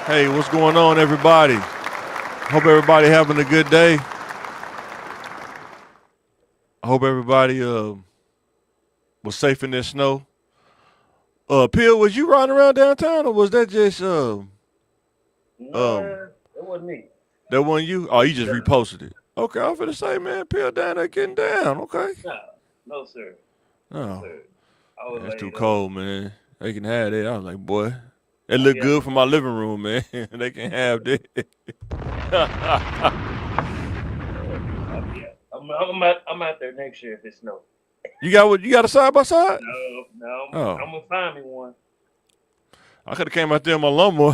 Hey, what's going on, everybody? Hope everybody having a good day. I hope everybody was safe in this snow. Pill, was you riding around downtown, or was that just um Nah, that wasn't me. that one you? Oh, you just No, reposted it. Okay, I'm finna say, man, Pill down there getting down. Okay. no, no, sir. No, Oh, sir. I was yeah, it's too laid up. cold, man. They can have that. I was like, boy, it I'll look be out good there for my next living year. room, man. They can have that. I'm out there next year if it snows. You got what? You got a side by side? No, no, Oh, I'm gonna find me one. I could have came out there in my lawnmower.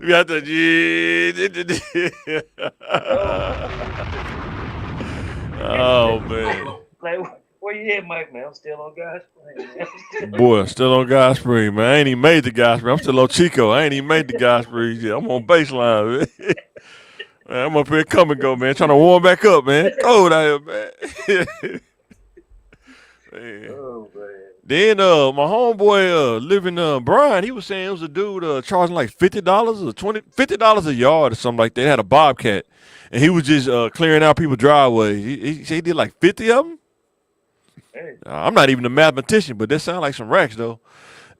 We got the No, oh man, like where you at, Mike? Man, I'm still on God's plan, man. boy, still on God Spring, man. I ain't even made the God Spring. I'm still on Chico. I ain't even made the God Spring yet. I'm on baseline, man. Man, I'm up here come and go, man. Trying to warm back up, man. Cold out here, man. Man. Oh man. Then my homeboy living Brian, he was saying it was a dude charging like $50 or $50 a yard or something like that. He had a bobcat, and he was just clearing out people's driveways. He said he did like 50 of them. Hey, I'm not even a mathematician, but that sounds like some racks though.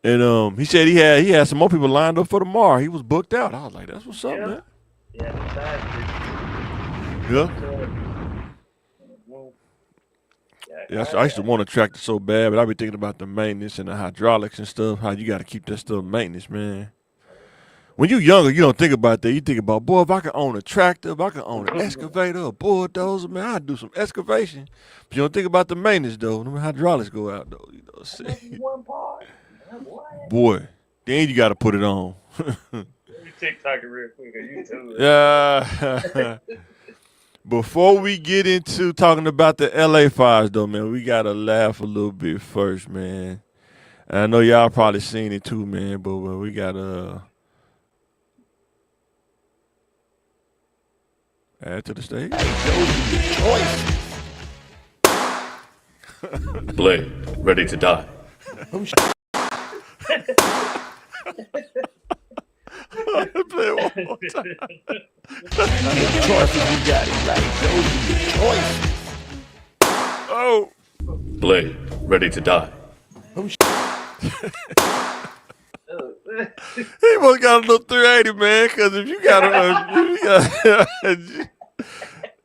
And he said he had some more people lined up for tomorrow. He was booked out. I was like, that's what's up, yeah, man. yeah. The side Yeah. streets. Mhm. Yeah, Yeah, I used to want a tractor so bad, but I be thinking about the maintenance and the hydraulics and stuff. How you got to keep that stuff maintenance, man. When you younger, you don't think about that. You think about, boy, if I could own a tractor, if I could own an excavator, a bulldozer, man, I'd do some excavation. But you don't think about the maintenance, though. Them hydraulics go out, though. You know what how I'm much is saying? one part? What? Boy, then you got to put it on. Let me TikTok it real quick on YouTube. Yeah. Before we get into talking about the LA fires, though, man, we got to laugh a little bit first, man. And I know y'all probably seen it too, man, but we got to add to the stage. Blade, ready to die. Play it one more time. Oh. Blade, ready to die. He must got a little 380, man. Because if you got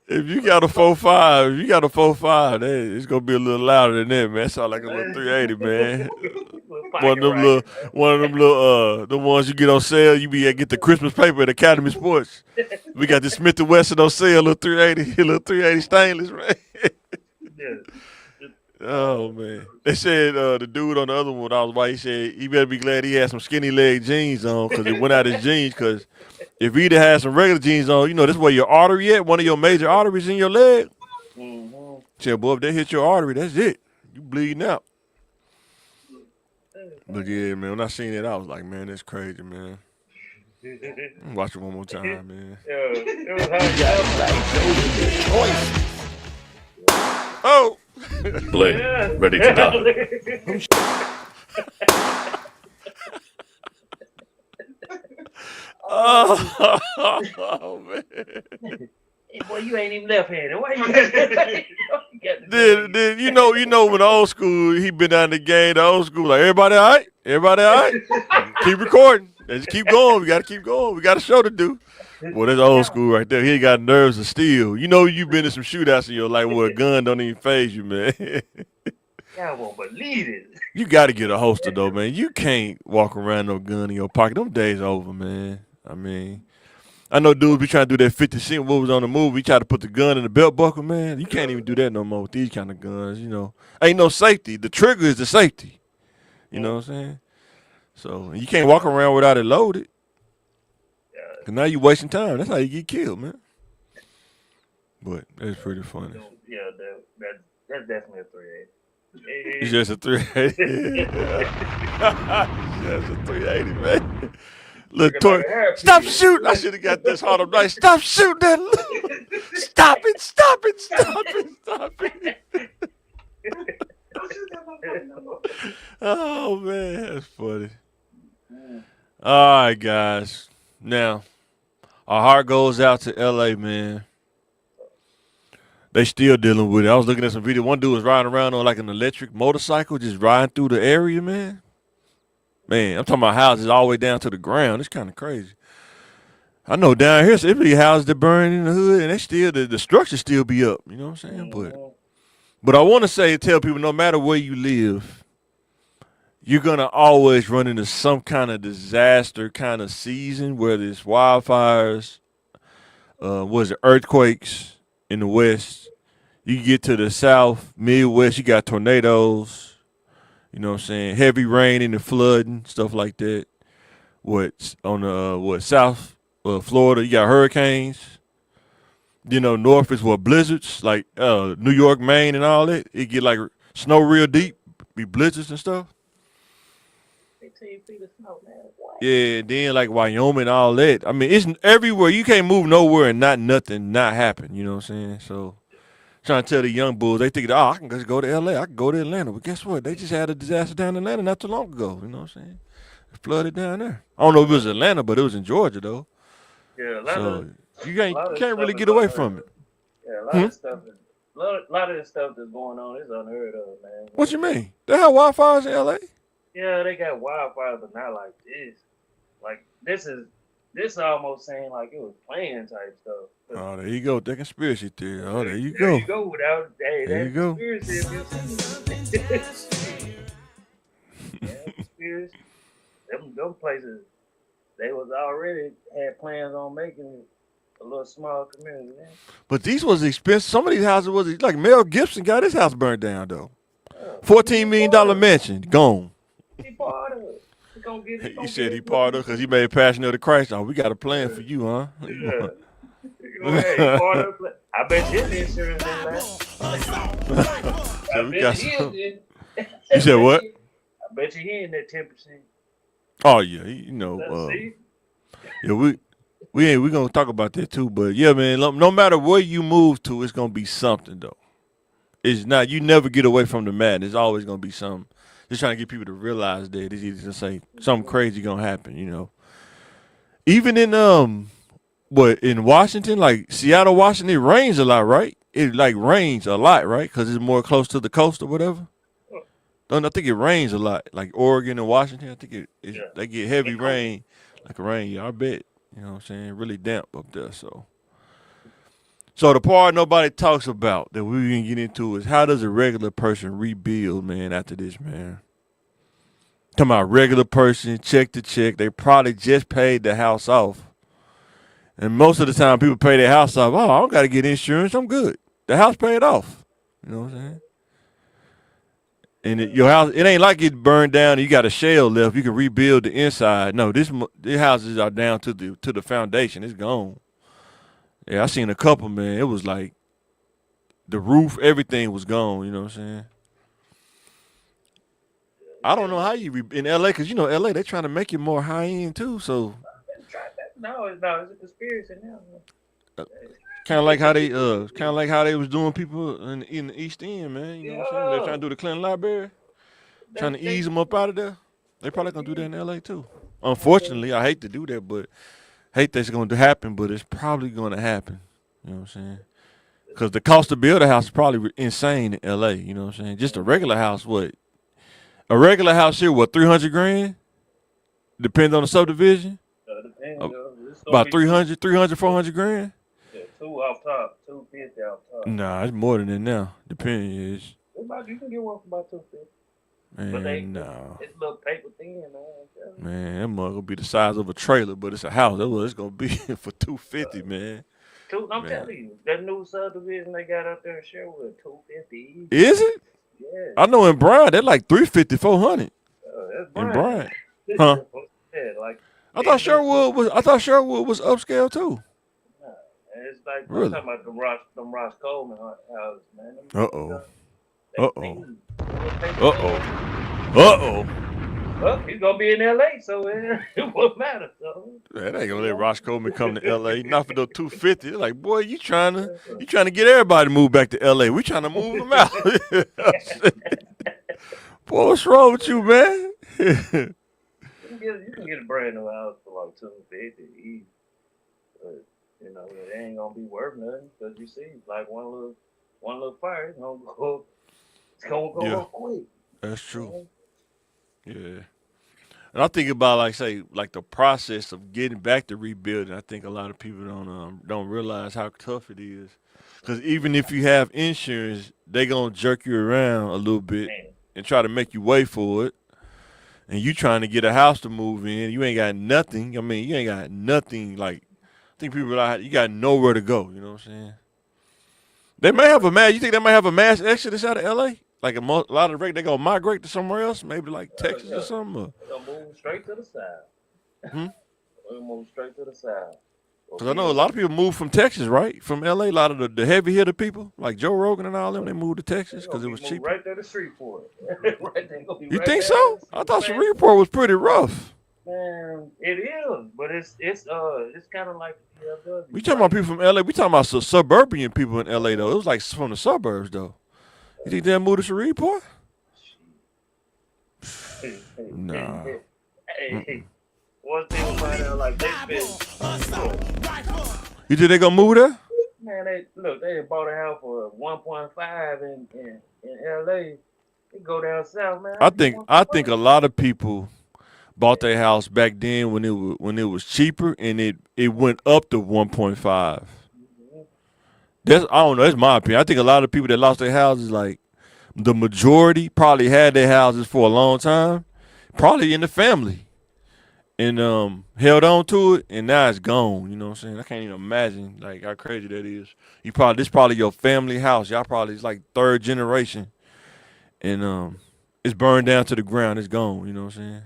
if you got a 4.5, if you got a 4.5, it's gonna be a little louder than that, man. It sound like a little 380, man. Little One pocket of them little, rocket. one of them little, the ones you get on sale. You be get the Christmas paper at Academy Sports. We got the Smith and Wesson on sale, little 380, little 380 stainless, right? Yeah. Oh man! They said the dude on the other one I was by, he said he better be glad he had some skinny leg jeans on because it went out his jeans. Because if he'd have had some regular jeans on, this where your artery at, one of your major arteries in your leg. Mm-hmm. Said, boy, if they hit your artery, that's it. You bleeding out. But yeah, man, when I seen it, I was like, man, that's crazy, man. Watch it one more time, man. It was hard. Oh. Blade, Yeah. ready to die. Oh man. Hey, boy, you ain't even left-handed. Why you got the Then you know when the old school he been down the game, the old school like everybody all right, everybody all right, keep recording, let's keep going. We gotta keep going. We got a show to do. Well, that's old school right there. He ain't got nerves of steel. You know you've been in some shootouts in your life where a gun don't even phase you, man. Y'all won't believe it. You got to get a holster though, man. You can't walk around no gun in your pocket. Them days over, man. I mean, I know dudes be trying to do that 50 Cent what was on the movie. He tried to put the gun in the belt buckle, man. You can't even do that no more with these kind of guns, Ain't no safety. The trigger is the safety. You know what I'm saying? So you can't walk around without it loaded. Cause now you wasting time. That's how you get killed, man. But it's pretty funny. Yeah, that's definitely a 380. It's just a 380. That's a 380, man. Look, Looking like a stop hairpiece. shooting. I should have got this hard up night. Stop shooting that. Stop it. Stop it. Stop it. Stop it. Oh, man. That's funny. All right, guys. Now, our heart goes out to LA, man. They still dealing with it. I was looking at some video. One dude was riding around on like an electric motorcycle, just riding through the area, man. Man, I'm talking about houses all the way down to the ground. It's kind of crazy. I know down here, so it be houses that burn in the hood, and they still the structure still be up. You know what I'm saying? But I want to tell people, no matter where you live, you're gonna always run into some kind of disaster kind of season, whether it's wildfires, was it earthquakes in the west. You get to the south, Midwest, you got tornadoes. You know what I'm saying? Heavy rain and the flooding, stuff like that. What on the south Florida, you got hurricanes. You know, north is what blizzards, like New York, Maine, and all that. It get like snow real deep, be blizzards and stuff. 16 feet of snow, man. What? Yeah, then like Wyoming, all that. I mean, it's everywhere. You can't move nowhere and nothing not happen. You know what I'm saying? So, trying to tell the young bulls, they think, I can just go to LA, I can go to Atlanta. But guess what? They just had a disaster down in Atlanta not too long ago. You know what I'm saying? It flooded down there. I don't know if it was Atlanta, but it was in Georgia though. Yeah, So you can't really get away from it. Yeah, a lot of stuff is lot of the stuff that's going on is unheard of, man. What you mean? They have wildfires in LA? Yeah, they got wildfires, but not like this. Like this almost saying like it was playing type stuff. Oh, there you go. That conspiracy theory. Oh, there you There go. you go. Without There you go. conspiracy. Yeah, conspiracy. Them places, they was already had plans on making it a little small community. Man. But these was expensive. Some of these houses was like Mel Gibson got his house burned down though. $14 million mansion gone. He part of it. He gonna get it. He said he part of it because he made Passion of the Christ. Oh, we got a plan for you, huh? Yeah. Hey, part of it. I bet his insurance didn't last. So we got some. You You said what? I bet you he in that 10%. Oh yeah, you know. See? Yeah, we gonna talk about that too. But yeah, man, no matter where you move to, it's gonna be something though. It's not. You never get away from the madness. It's always gonna be something. Just trying to get people to realize that it's easy to say something crazy gonna happen. You know. Even in in Washington, like Seattle, Washington, it rains a lot, right? It like rains a lot, right? Because it's more close to the coast or whatever. Don't I think it rains a lot, like Oregon and Washington. I think they get heavy rain, like a rain. Yeah, I bet. You know what I'm saying? Really damp up there. So the part nobody talks about that we can get into is how does a regular person rebuild, man, after this, man? Talking about regular person, check to check. They probably just paid the house off. And most of the time people pay their house off. Oh, I don't got to get insurance. I'm good. The house paid off. You know what I'm saying? And your house, it ain't like it burned down and you got a shell left. You can rebuild the inside. No, these houses are down to the foundation. It's gone. Yeah, I seen a couple, man. It was like the roof, everything was gone. You know what I'm saying? I don't know how you in LA, because you know LA, they trying to make it more high end too. So No, it's a conspiracy now. kind of like how they was doing people in the East End, man. You know what I'm saying? They're trying to do the Clinton Library, trying to ease them up out of there. They probably gonna do that in LA too. Unfortunately, I hate to do that, but hate that's going to happen, but it's probably going to happen. You know what I'm saying? Because the cost to build a house is probably insane in L.A. You know what I'm saying? Just a regular house, what? A regular house here, what, 300 grand? Depends on the subdivision. About 300, 400 grand. Yeah, two off top, 250 off top. Nah, it's more than that now. Depends. You can get one for about 250. Man, no. It's a little paper thin, man. Man, that mug gonna be the size of a trailer, but it's a house. That's what it's gonna be for 250, man. I'm telling you, that new subdivision they got out there in Sherwood, 250. Is it? Yeah. I know in Bryan, they're like 350, 400. That's In Bryan. Huh? Huh? Yeah, like I thought Sherwood was upscale too. Nah, it's like Really? I'm talking about them Ross Coleman houses, man. Uh-oh. They Uh-oh. thin. Uh-oh. Well, he's gonna be in LA, so it won't matter. So. Man, they ain't gonna let Ross Coleman come to LA. Not for those 250. They're like, boy, you trying to get everybody to move back to LA. We trying to move them out. Boy, what's wrong with you, man? You can get a brand new house for like 250 easy. But you know, it ain't gonna be worth nothing because you see, like one little fire, it's gonna go Yeah. up quick. That's true. Man. Yeah. And I think about like say like the process of getting back to rebuilding. I think a lot of people don't realize how tough it is. Because even if you have insurance, they gonna jerk you around a little bit Man. and try to make you wait for it. And you trying to get a house to move in, you ain't got nothing. I mean, you ain't got nothing. Like I think people are like, you got nowhere to go. You know what I'm saying? They may have a mass. You think they might have a mass exodus out of L.A.? Like a lot of they gonna migrate to somewhere else, maybe like Texas or something. Or? They're gonna move straight to the side. Hmm? They're gonna move straight to the side. Because I know a lot of people move from Texas, right? From L.A. A lot of the heavy hitter people, like Joe Rogan and all them, they moved to Texas because it was cheaper. Right there to Shreveport. Right there, gonna be You right think there so? to I thought Shreveport. Shreveport was pretty rough. Man, it is, but it's kind of like DFW. We talking about people from L.A. We talking about suburban people in L.A. though. It was like from the suburbs though. You think they moved to Shreveport? Nah. Hey, one thing about it, like they been, You think they gonna move there? man, they bought a house for 1.5 in LA. They go down south, man. I think a lot of people bought their house back then when it was cheaper and it went up to 1.5. That's I don't know. That's my opinion. I think a lot of people that lost their houses, like the majority, probably had their houses for a long time, probably in the family, and held on to it, and now it's gone. You know what I'm saying? I can't even imagine like how crazy that is. This probably your family house. Y'all probably it's like third generation, and it's burned down to the ground. It's gone. You know what I'm saying?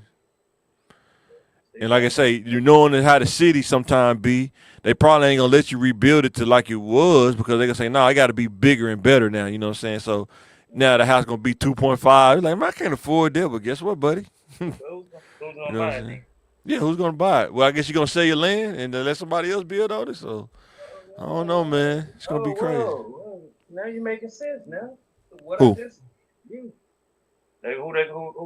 And like I say, you knowing how the city sometimes be, they probably ain't gonna let you rebuild it to like it was because they gonna say, no, I gotta be bigger and better now, you know what I'm saying? So now the house gonna be 2.5. You're like, man, I can't afford that, but guess what, buddy? Who's You gonna know what buy I'm it? saying? Yeah, who's gonna buy it? Well, I guess you're gonna sell your land and let somebody else build on it. So I don't know, man. It's gonna be crazy. Whoa. Now you're making sense now. What Who? I just you. Who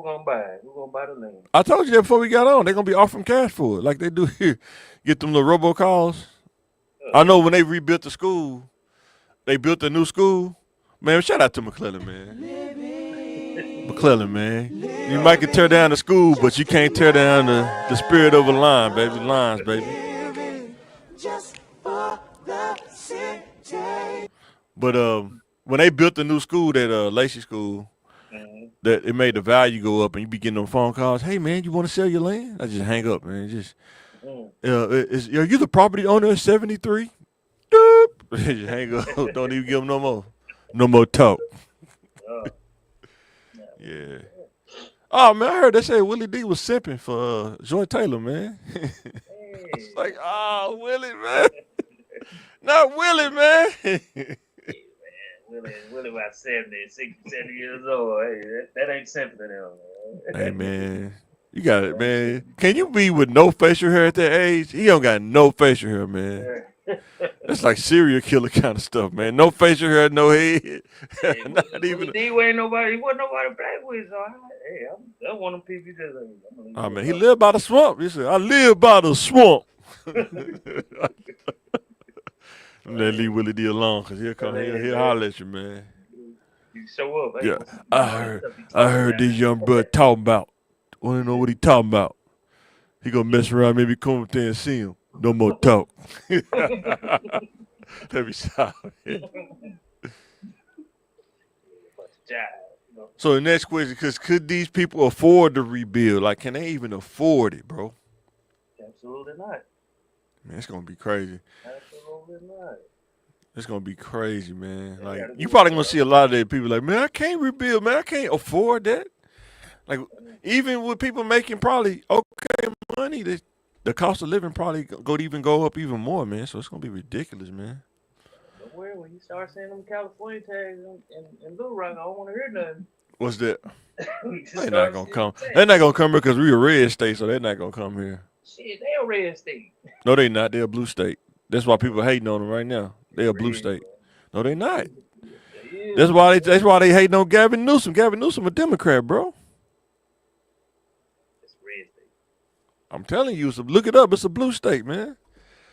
gonna buy it? Who gonna buy the land? I told you that before we got on. They're gonna be offering cash for it, like they do here. Get them little robocalls. I know when they rebuilt the school, they built a new school. Man, shout out to McClellan, man. McClellan, man. You might can tear down the school, but you can't tear down the spirit of a line, baby. Lines, baby. But when they built the new school, that Lacey School, that it made the value go up, and you be getting them phone calls. Hey, man, you want to sell your land? I just hang up, man. Just are you the property owner of 73? Doop. Just hang up. Don't even give them no more talk. Yeah. Oh man, I heard they say Willie D was simping for Joy Taylor, man. It's like, oh, Willie, man. Not Willie, man. Willie about 60, 70 years old. Hey, that ain't simple to them, man. Hey, man. You got it, man. Can you be with no facial hair at that age? He don't got no facial hair, man. That's like serial killer kind of stuff, man. No facial hair, no head. Hey, Not even. he wasn't nobody to play with. So that's one of them people you just. Oh man, he lived by the swamp. He said, "I live by the swamp." Let leave Willie D alone, cause he'll come. He'll holler at you, man. You show up. Hey, Yeah, I heard this young bro talking about. Want to know what he talking about? He gonna mess around, maybe come up there and see him. No more talk. That'd be solid. So the next question, because could these people afford to rebuild? Like, can they even afford it, bro? Absolutely not. Man, it's gonna be crazy. Absolutely not. It's gonna be crazy, man. Like, you probably gonna see a lot of the people like, man, I can't rebuild, man. I can't afford that. Like, even with people making probably okay money, the cost of living probably go up even more, man. So it's gonna be ridiculous, man. But when you start seeing them California tags in Little Rock, I don't want to hear nothing. What's that? They're not gonna come. They're not gonna come here because we're a red state, so they're not gonna come here. Shit, they a red state. No, they not. They're a blue state. That's why people hating on them right now. They're a blue state. No, they not. That's why they hating on Gavin Newsom. Gavin Newsom a Democrat, bro. It's red state. I'm telling you, look it up. It's a blue state, man.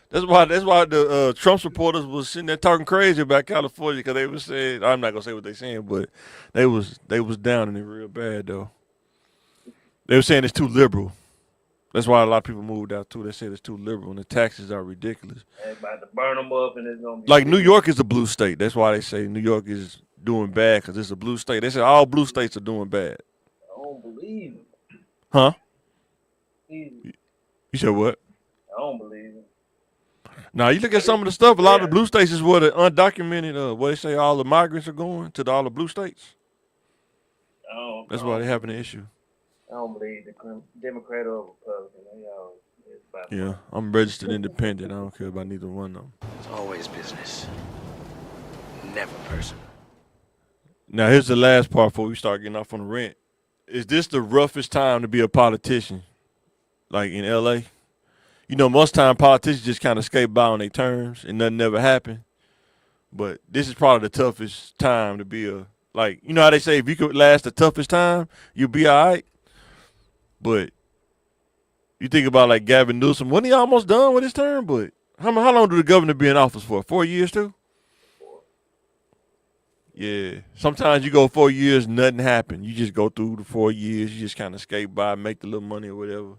That's why the Trump supporters was sitting there talking crazy about California because they was saying, I'm not gonna say what they saying, but they was down in it real bad though. They were saying it's too liberal. That's why a lot of people moved out too. They said it's too liberal and the taxes are ridiculous. They about to burn them up, and it's gonna be Like New York is a blue state. That's why they say New York is doing bad because it's a blue state. They say all blue states are doing bad. I don't believe it. Huh? Easy. You said what? I don't believe it. Now you look at some of the stuff. A lot of the blue states is where the undocumented, what they say, all the migrants are going to all the blue states. That's why they having an issue. I don't believe the Democrat or Republican. They all. Yeah, I'm registered independent. I don't care about neither one of them. It's always business, never personal. Now here's the last part before we start getting off on the rent. Is this the roughest time to be a politician? Like in LA? You know, most time politicians just kind of skate by on their terms and nothing ever happen. But this is probably the toughest time to be you know how they say if you could last the toughest time, you'll be all right. But you think about like Gavin Newsom, wasn't he almost done with his term? But how long did the governor be in office for? 4 years too? Yeah. Sometimes you go 4 years, nothing happened. You just go through the 4 years, you just kind of skate by, make the little money or whatever.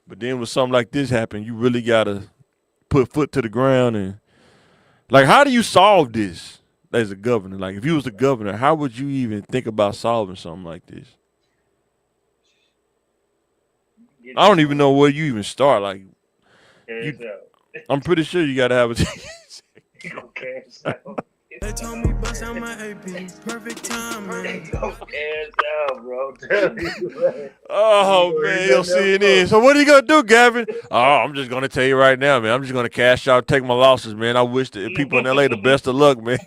But then when something like this happen, you really gotta put foot to the ground and like how do you solve this as a governor? Like if you was the governor, how would you even think about solving something like this? I don't even know where you even start. Like, I'm pretty sure you gotta have a. You gonna cash out. They told me bust out my AP, perfect time, man. You gonna cash out, bro. Oh man, you'll see it in. So what are you gonna do, Gavin? Oh, I'm just gonna tell you right now, man. I'm just gonna cash out, take my losses, man. I wish the people in LA the best of luck, man.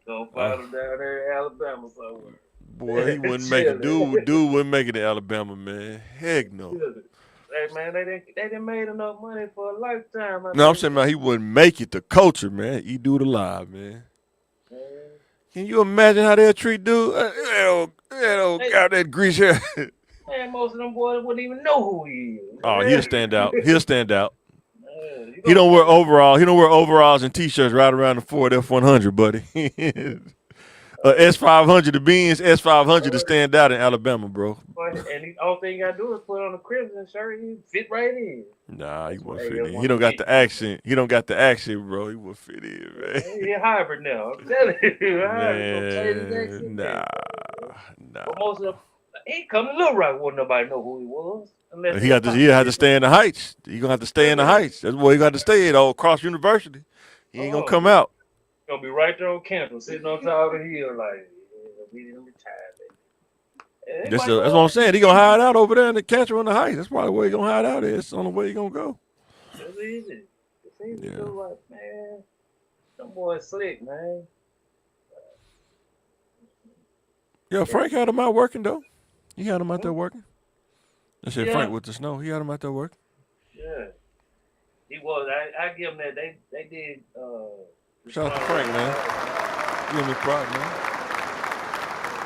Gonna find them down there in Alabama somewhere. Boy, he wouldn't make it. Dude wouldn't make it to Alabama, man. Heck no. Hey man, they didn't made enough money for a lifetime. No, I'm saying, man, he wouldn't make it. The culture, man. He do it alive, man. Can you imagine how they'll treat dude? Got that grease hair. Man, most of them boys wouldn't even know who he is. Oh, he'll stand out. He'll stand out. He don't wear overalls. He don't wear overalls and t-shirts right around the Ford F-100, buddy. S500, the Benz S500 to stand out in Alabama, bro. And the only thing you gotta do is put on a crimson shirt and he fit right in. Nah, he won't fit in. He don't got the accent. He don't got the accent, bro. He won't fit in, man. He a hybrid now. I'm telling you. Man, nah. But most of them, he come to Little Rock, wouldn't nobody know who he was. He'll have to stay in the Heights. He gonna have to stay in the Heights. That's where he got to stay at old Cross University. He ain't gonna come out. Gonna be right there on campus, sitting on top of the hill, like we didn't retire. That's what I'm saying. He gonna hide out over there in the catcher on the Heights. That's probably where he gonna hide out. It's the only way he gonna go. It's easy. It's easy to do, like, man. Them boys slick, man. Yeah, Frank had him out working though. He had him out there working. I said Frank with the snow. He had him out there working. Yeah, he was. I give him that. They did. Shout out to Frank, man. Give me pride, man.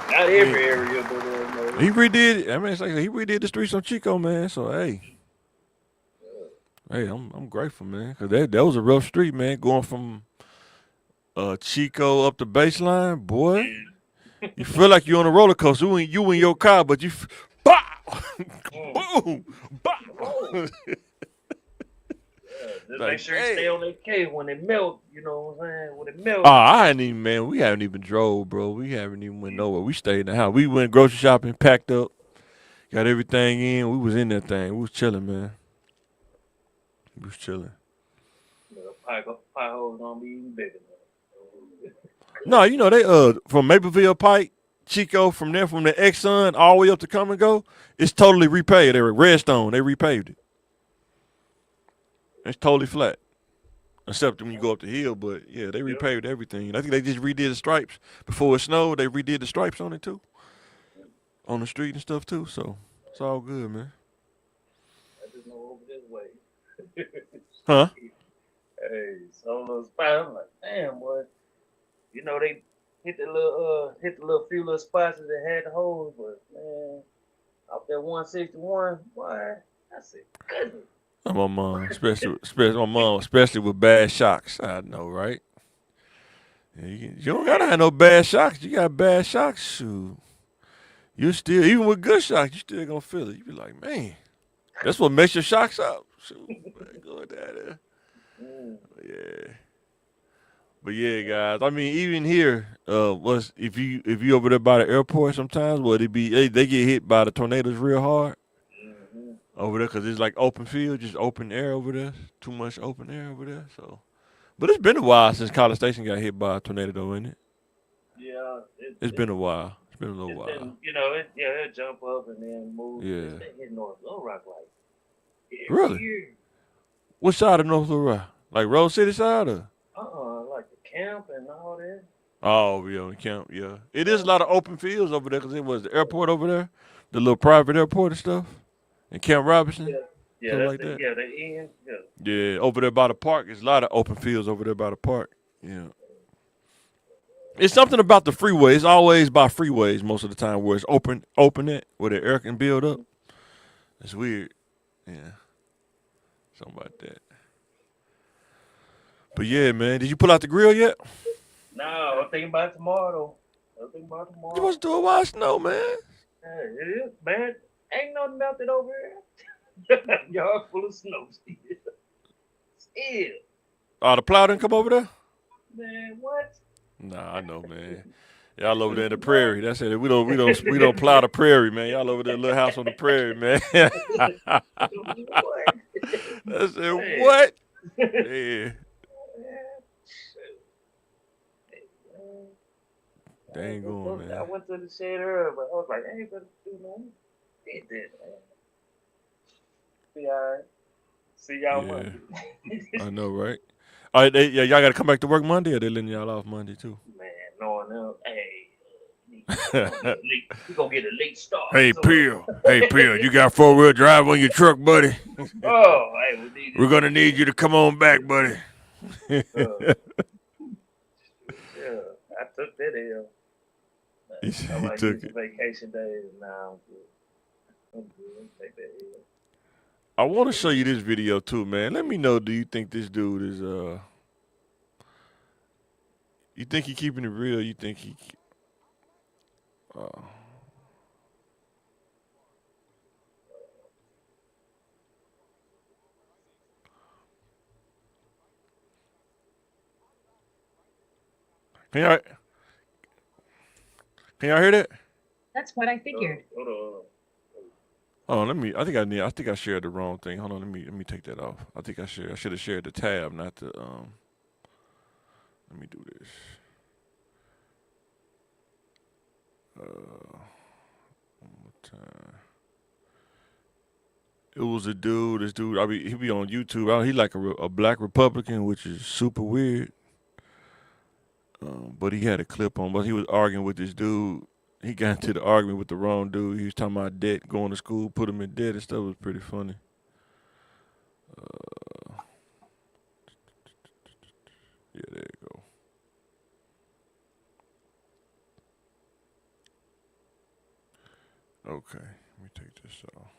Not every area, but he redid. I mean, it's like he redid the streets on Chico, man. So hey, I'm grateful, man, because that was a rough street, man. Going from Chico up the baseline, boy. You feel like you're on a roller coaster. You in your car, but you, boom, bow. Just make sure you stay on that cave when it melt. You know what I'm saying? When it melts. We haven't even drove, bro. We haven't even went nowhere. We stayed in the house. We went grocery shopping, packed up, got everything in. We was in that thing. We was chilling, man. We was chilling. The pothole's gonna be even bigger. No, you know, they from Mapleville Pike, Chico, from the Exxon all the way up to Come and Go, it's totally repaved. They were Redstone, they repaved it. It's totally flat. Except when you go up the hill, but yeah, they repaved everything. I think they just redid the stripes. Before it snowed, they redid the stripes on it too. On the street and stuff too. So it's all good, man. I just know over this way. Huh? Hey, so those spots, I'm like, damn, boy. You know, they hit the little few little spots that had the holes, but man, Off that 161, boy. I said, goodness. My mom, especially with bad shocks. I know, right? Yeah, you don't gotta have no bad shocks. You got bad shocks, shoot. You still, even with good shocks, you still gonna feel it. You be like, man, that's what makes your shocks up. Shoot, man, go with that. Yeah. But yeah, guys. I mean, even here, was if you over there by the airport, sometimes would it be they get hit by the tornadoes real hard over there because it's like open field, just open air over there. Too much open air over there. So, but it's been a while since College Station got hit by a tornado, though, isn't it? Yeah. It's been a while. It's been a little It's while. been, it'll jump up and then move. Yeah. It's been hitting North Little Rock like Really? year. What side of North Little Rock? Like Rose City side or? Like the camp and all that. Oh, yeah, the camp, yeah. It is a lot of open fields over there because it was the airport over there, the little private airport and stuff, and Camp Robinson. Yeah, Something that's like that. Yeah, the end. Yeah. Yeah, over there by the park. There's a lot of open fields over there by the park. Yeah. It's something about the freeway. It's always by freeways most of the time where it's open it, where the air can build up. It's weird. Yeah. Something about that. But yeah, man. Did you pull out the grill yet? No, I'm thinking about tomorrow. You supposed to do it while it snow, man. Yeah, it is, man. Ain't nothing melted over here. Y'all full of snow still. Still. Oh, the plow didn't come over there? Man, what? Nah, I know, man. Y'all over there in the prairie. That's it. We don't plow the prairie, man. Y'all over there, little house on the prairie, man. What? That's it. What? Yeah. Dang going, man. I went to the shed earlier, but I was like, I ain't gonna do nothing. Did that, man. Be all right. See y'all Monday. I know, right? All right, y'all got to come back to work Monday, or they letting y'all off Monday too? Man, knowing them, hey, we gonna get a late start. Hey, Peel, you got 4-wheel drive on your truck, buddy? Oh, hey, We're gonna need you to come on back, buddy. Yeah, I took that L. I might took get some vacation days now. I'm good. Take that L. I want to show you this video too, man. Let me know. Do you think this dude is You think he keeping it real? You think he? Can y'all hear that? That's what I figured. Hold on. Oh, I think I shared the wrong thing. Hold on, let me take that off. I should have shared the tab, not the Let me do this. One more time. It was a dude. This dude, he be on YouTube. He like a black Republican, which is super weird. But he had a clip on. But he was arguing with this dude. He got into the argument with the wrong dude. He was talking about debt, going to school, put him in debt and stuff. It was pretty funny. Yeah, there you go. Okay, let me take this off.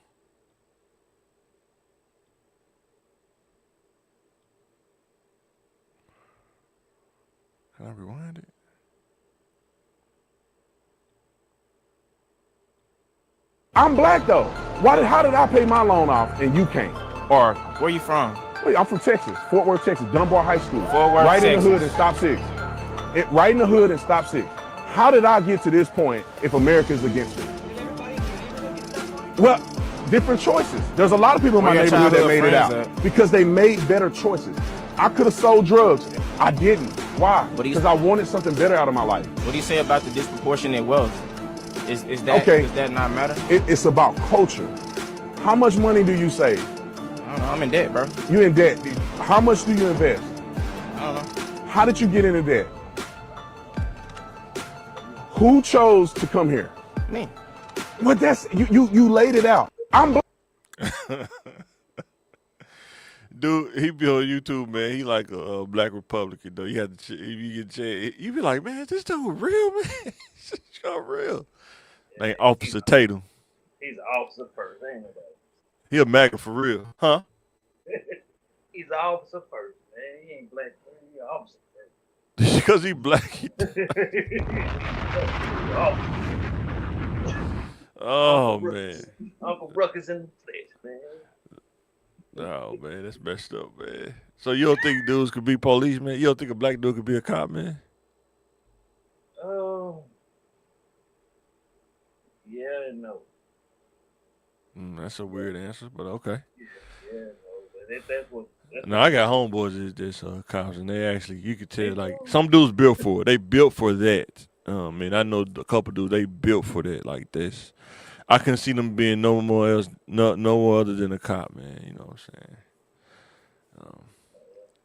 Can I rewind it? I'm black though. How did I pay my loan off and you can't? Or Where you from? I'm from Texas, Fort Worth, Texas, Dunbar High School. Fort Worth, right in the Texas. hood and stop 6. Right in the hood and stop 6. How did I get to this point if America's against it? Well, different choices. There's a lot of people in my Where your neighborhood that childhood made it out friends at? because they made better choices. I could have sold drugs. I didn't. Why? What do you- Because I wanted something better out of my life. What do you say about the disproportionate wealth? Is that Okay. Does that not matter? It's about culture. How much money do you save? I don't know. I'm in debt, bro. You in debt. How much do you invest? I don't know. How did you get into debt? Who chose to come here? Me. Well, that's you laid it out. I'm black. Dude, he be on YouTube, man. He like a black Republican, though. You have to, if you get chance, you be like, man, this dude real, man. This dude real. Like Officer Tatum. He He's an officer first, ain't nobody. He a MAGA for real, huh? He's an officer first, man. He ain't black. He's an officer first. Because he black. Oh man. Uncle Ruckus in the flesh, man. Oh man, that's messed up, man. So you don't think dudes could be police, man? You don't think a black dude could be a cop, man? Yeah and no. That's a weird answer, but okay. Yeah, no. But that's what. No, I got homeboys that's cops, and they actually, you could tell, like, some dudes built for it. They built for that. Man, I know a couple dudes, they built for that, like this. I couldn't see them being no more other than a cop, man. You know what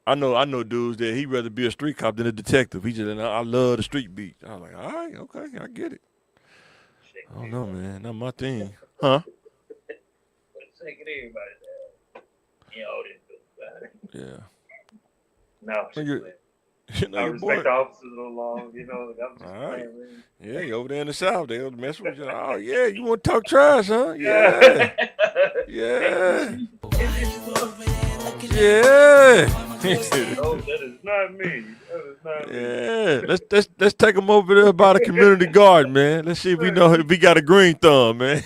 I'm saying? I know dudes that he'd rather be a street cop than a detective. He just, I love the street beat. I was like, all right, okay, I get it. I don't know, man, not my thing, huh? Taking everybody down. You know, Yeah. No, You know, I your respect boy. the officers along. You know, I'm just All right. playing, man. Yeah, you over there in the South, they'll mess with you. Oh, yeah, you want to talk trash, huh? Yeah. Yeah. Yeah. No, that is not me. That is not me. Yeah. Let's take them over there by the community garden, man. Let's see if we know if we got a green thumb, man.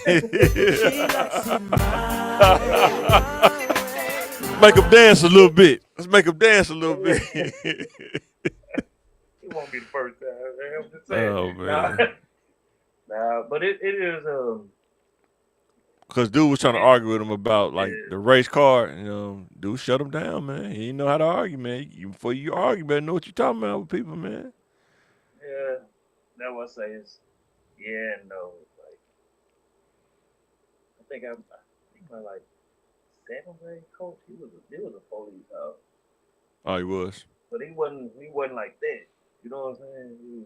Make them dance a little bit. Let's make them dance a little bit. It won't be the first time, man. I'm just saying. Oh, man. Nah, but it is Because dude was trying to argue with him about, like, the race car. And, dude shut him down, man. He didn't know how to argue, man. Before you argue, you better know what you're talking about with people, man. yeah. That's what I say is yeah and no. Like I think my like 7th grade coach, he was a police officer. Oh, he was. But he wasn't like that. You know what I'm saying?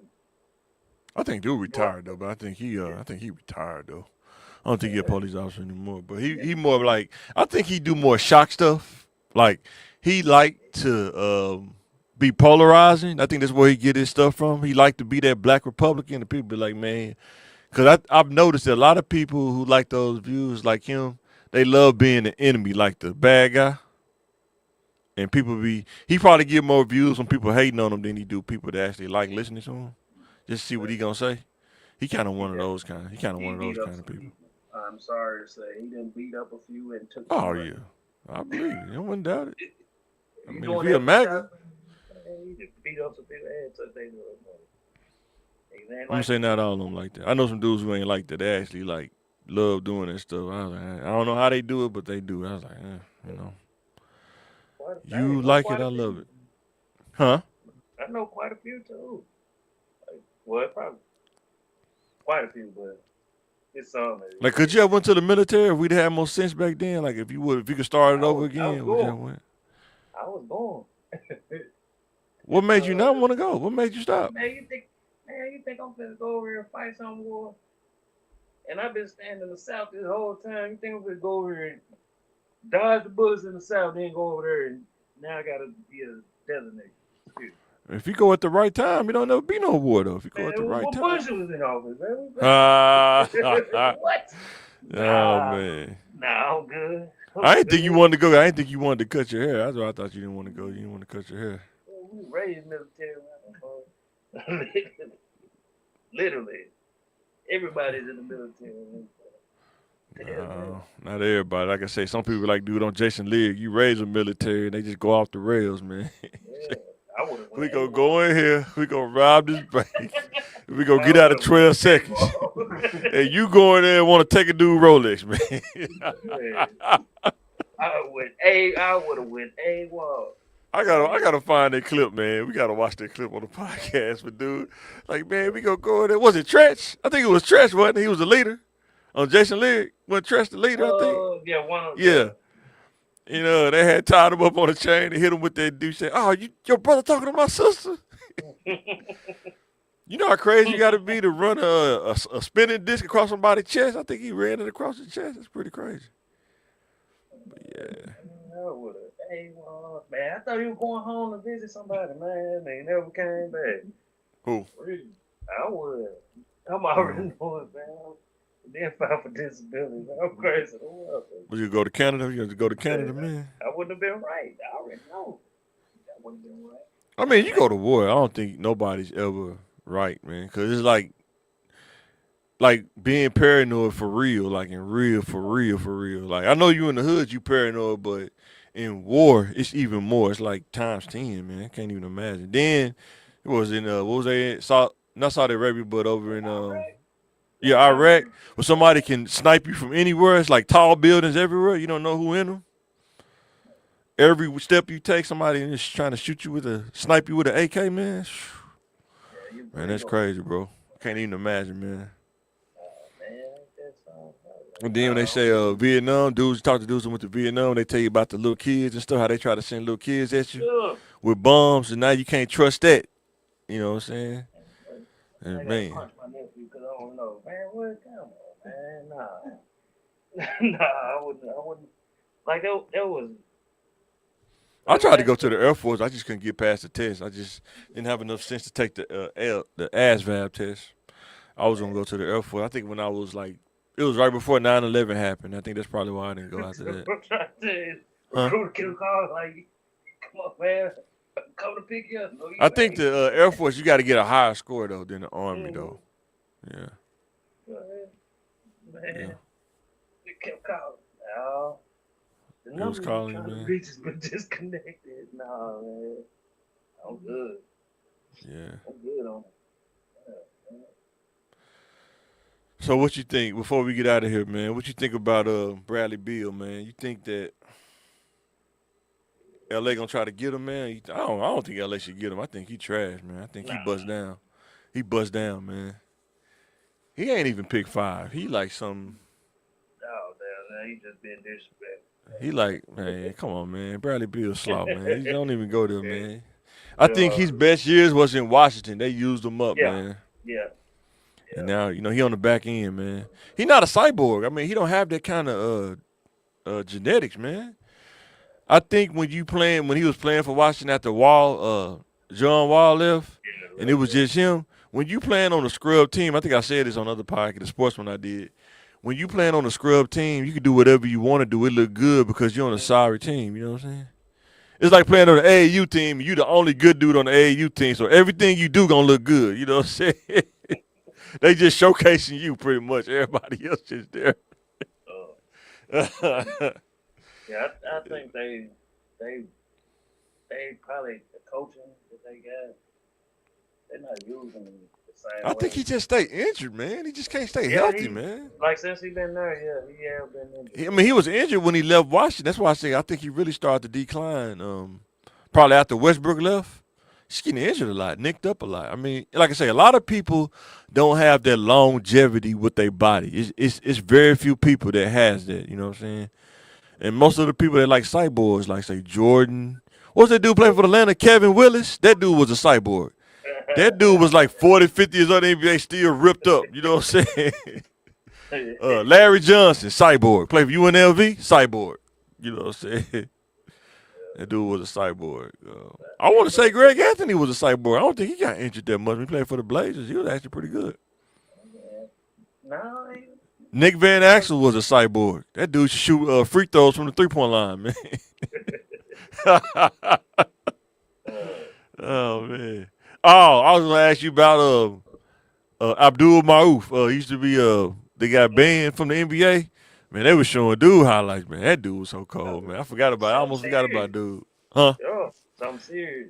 I think dude retired though, but I think he retired though. I don't think he a police officer anymore. But he more like, I think he do more shock stuff. Like he like to be polarizing. I think that's where he get his stuff from. He like to be that black Republican. And people be like, man, because I've noticed that a lot of people who like those views like him, they love being the enemy, like the bad guy. And he probably get more views when people hating on him than he do people that actually like listening to him. Just see what he gonna say. He kind of one of those kind of people. I'm sorry to say, he didn't beat up a few and took. Oh yeah, I believe it. I wouldn't doubt it. I mean, if he a MAGA, he just beat up some people and took their money. I'm gonna say not all of them like that. I know some dudes who ain't like that. They actually like love doing that stuff. I was like, I don't know how they do it, but they do. I was like, you know, you like it, I love it, huh? I know quite a few too. Well, probably quite a few, but it's some. Like, could you have went to the military if we'd had more sense back then? Like, if you could start it over again, would you have went? I was born. What made you not want to go? What made you stop? Man, you think I'm gonna go over here and fight some war? And I've been standing in the South this whole time. You think I'm gonna go over here and dodge the bullets in the South, then go over there and now I gotta be a designated. If you go at the right time, you don't never be no war though. If you go at the right time. Bush was in office, man. What? Oh man. Nah, I'm good. I didn't think you wanted to go. I didn't think you wanted to cut your hair. That's why I thought you didn't want to go. You didn't want to cut your hair. We raised military, man. Literally. Everybody's in the military. No, not everybody. Like I say, some people like dude on Jason League. You raise the military and they just go off the rails, man. Yeah, We gonna go in here. We gonna rob this bank. We gonna get out in 12 seconds. And you go in there and want to take a dude Rolex, man. I would have went AWOL. I gotta find that clip, man. We gotta watch that clip on the podcast. But dude, like, man, we gonna go in there. Was it Tretch? I think it was Tretch, wasn't he? He was the leader on Jason League. Wasn't Tretch the leader? I think. Yeah, one of them. Yeah. You know, they had tied him up on a chain and hit him with that dude. Said, "Oh, your brother talking to my sister." You know how crazy you got to be to run a spinning disc across somebody's chest? I think he ran it across his chest. That's pretty crazy. But yeah. Man, I thought he was going home to visit somebody, man. They never came back. Who? I would. I'm already know it, man. Then file for disability. I'm crazy. Would you go to Canada? You have to go to Canada, man. I wouldn't have been right. I already know. That wouldn't have been right. I mean, you go to war. I don't think nobody's ever right, man. Because it's like being paranoid for real, like in real, for real. Like, I know you in the hood, you paranoid, but in war, it's even more. It's like times 10, man. I can't even imagine. Then it was in, what was they in? Not Saudi Arabia, but over in, Iraq, where somebody can snipe you from anywhere. It's like tall buildings everywhere. You don't know who in them. Every step you take, somebody is trying to snipe you with an AK, man. Man, that's crazy, bro. Can't even imagine, man. And then when they say Vietnam, talk to dudes who went to Vietnam, they tell you about the little kids and stuff, how they try to send little kids at you with bombs, and now you can't trust that. You know what I'm saying? And man. Punch my nephew because I don't know. Man, what? Come on, man. Nah. Nah, I wouldn't. Like, that was. I tried to go to the Air Force. I just couldn't get past the test. I just didn't have enough sense to take the ASVAB test. I was going to go to the Air Force. I think when I was like, it was right before 9/11 happened. I think that's probably why I didn't go after that. I'm trying to tell you, recruiter can call, like, come on, man. Come to pick you up. No, I think the Air Force, you got to get a higher score, though, than the Army, though. Yeah. Go ahead. Man. They kept calling. No. The It was calling you, man. Reach has been disconnected. No, man. I'm good. Yeah. I'm good on it. So what you think, before we get out of here, man, what you think about Bradley Beal, man? You think that L.A. going to try to get him, man? I don't think L.A. should get him. I think he trash, man. I think he bust down. He bust down, man. He ain't even pick 5. He like some. Oh, damn, he just been disrespectful. He like, man, come on, man. Bradley Beal slow, man. He don't even go there, man. I think his best years was in Washington. They used him up, man. Yeah. And now, he on the back end, man. He not a cyborg. I mean, he don't have that kind of genetics, man. I think when he was playing for Washington after John Wall left, and it was just him, when you playing on a scrub team, I think I said this on other podcast, the Sportsman I did. When you playing on a scrub team, you can do whatever you want to do. It look good because you're on a sorry team. You know what I'm saying? It's like playing on the AAU team. You the only good dude on the AAU team, so everything you do gonna look good. You know what I'm saying? They just showcasing you pretty much. Everybody else just there. Yeah, I think they probably the coaching that they got, they're not using them the same I way. think he just stay injured, man. He just can't stay healthy, man. Like since he been there, he have been injured. I mean, he was injured when he left Washington. That's why I say I think he really started to decline. Probably after Westbrook left. He's getting injured a lot, nicked up a lot. I mean, like I say, a lot of people don't have that longevity with their body. It's very few people that has that. You know what I'm saying? And most of the people that like cyborgs, like say Jordan. What's that dude playing for Atlanta? Kevin Willis. That dude was a cyborg. That dude was like 40, 50 years old. NBA still ripped up. You know what I'm saying? Larry Johnson, cyborg. Played for UNLV, cyborg. You know what I'm saying? That dude was a cyborg. I want to say Greg Anthony was a cyborg. I don't think he got injured that much when he played for the Blazers. He was actually pretty good. No, Nick Van Axel was a cyborg. That dude shoot free throws from the three-point line, man. Oh, man. Oh, I was going to ask you about Abdul Marouf. He used to be they got banned from the NBA. Man, they was showing dude highlights, man. That dude was so cold, man. I almost forgot about dude. Huh? yo, something serious.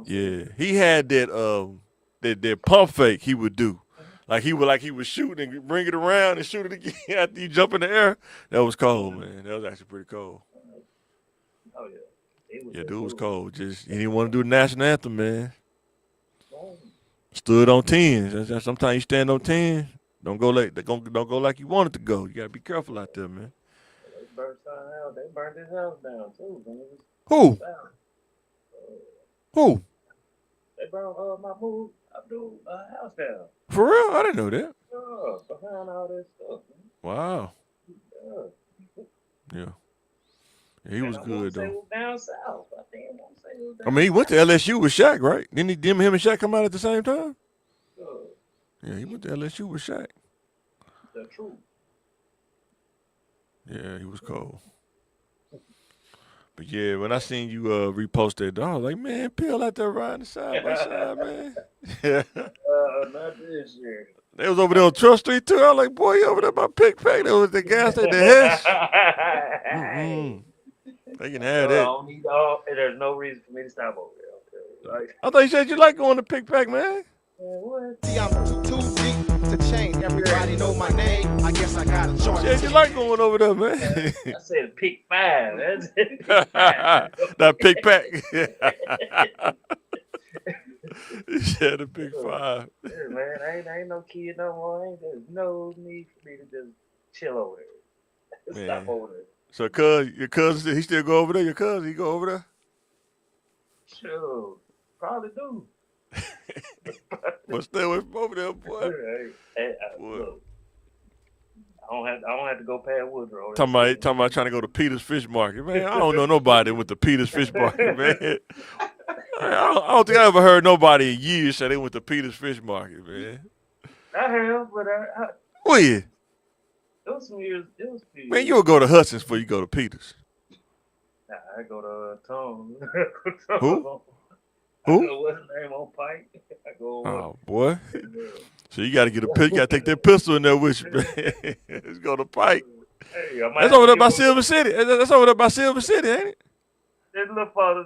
Yeah. He had that pump fake he would do. Like he was shooting and bring it around and shoot it again after you jump in the air. That was cold, man. That was actually pretty cold. Oh yeah. Yeah, dude was cold. Just he didn't want to do the national anthem, man. Stood on 10. Sometimes you stand on 10. Don't go like you want it to go. You gotta be careful out there, man. They burned his house down too. Man. Who? Who? They burned Mahmoud Abdul house down. For real? I didn't know that. Behind all that stuff. Man. Wow. Yeah. Yeah, he was good Say it though. was down south. I think I want to say it was down I mean, he went to LSU with Shaq, right? Didn't him and Shaq come out at the same time? south. Yeah, he went to LSU with Shaq. The truth. Yeah, he was cold. But yeah, when I seen you repost that, I was like, man, Pill out there riding side by side, man. Yeah. Not this year. They was over there on Trust Street too. I was like, boy, you over there by Pick Pack. They was the gas station, the Hess. Mm-mm. They can have I that. don't need all. There's no reason for me to stop over there. Okay? Like, I thought you said you like going to Pick Pack, man. man, what? See, I'm too deep to change. Everybody know my name. I guess I got a choice. Said you like going over there, man. I said pick 5. That's it. Pick 5. That Pick Pack. He said the Pick 5. Yeah, man, I ain't no kid no more. There's no need for me to just chill over there. Stop Man. over there. So, your cousin, he still go over there? Your cousin, he go over there? Sure, probably do. But stay away from over there, boy. Boy. Look, I don't have to go past Woodrow. Talking about trying to go to Peter's Fish Market, man. I don't know nobody with the Peter's Fish Market, man. I don't think I ever heard nobody in years say they went to Peter's Fish Market, man. I have, but I Well, yeah. it was some years. It was a few Man, years. you'll go to Hudson's before you go to Peter's. Nah, I go to Tom. Who? What's his name on Pike? I go. Oh, boy. So you got to get a pistol. You got to take that pistol in there with you, man. Let's go to Pike. Hey, I might That's have over to there by get Silver City. That's over there by Silver City, ain't it? There's a little farther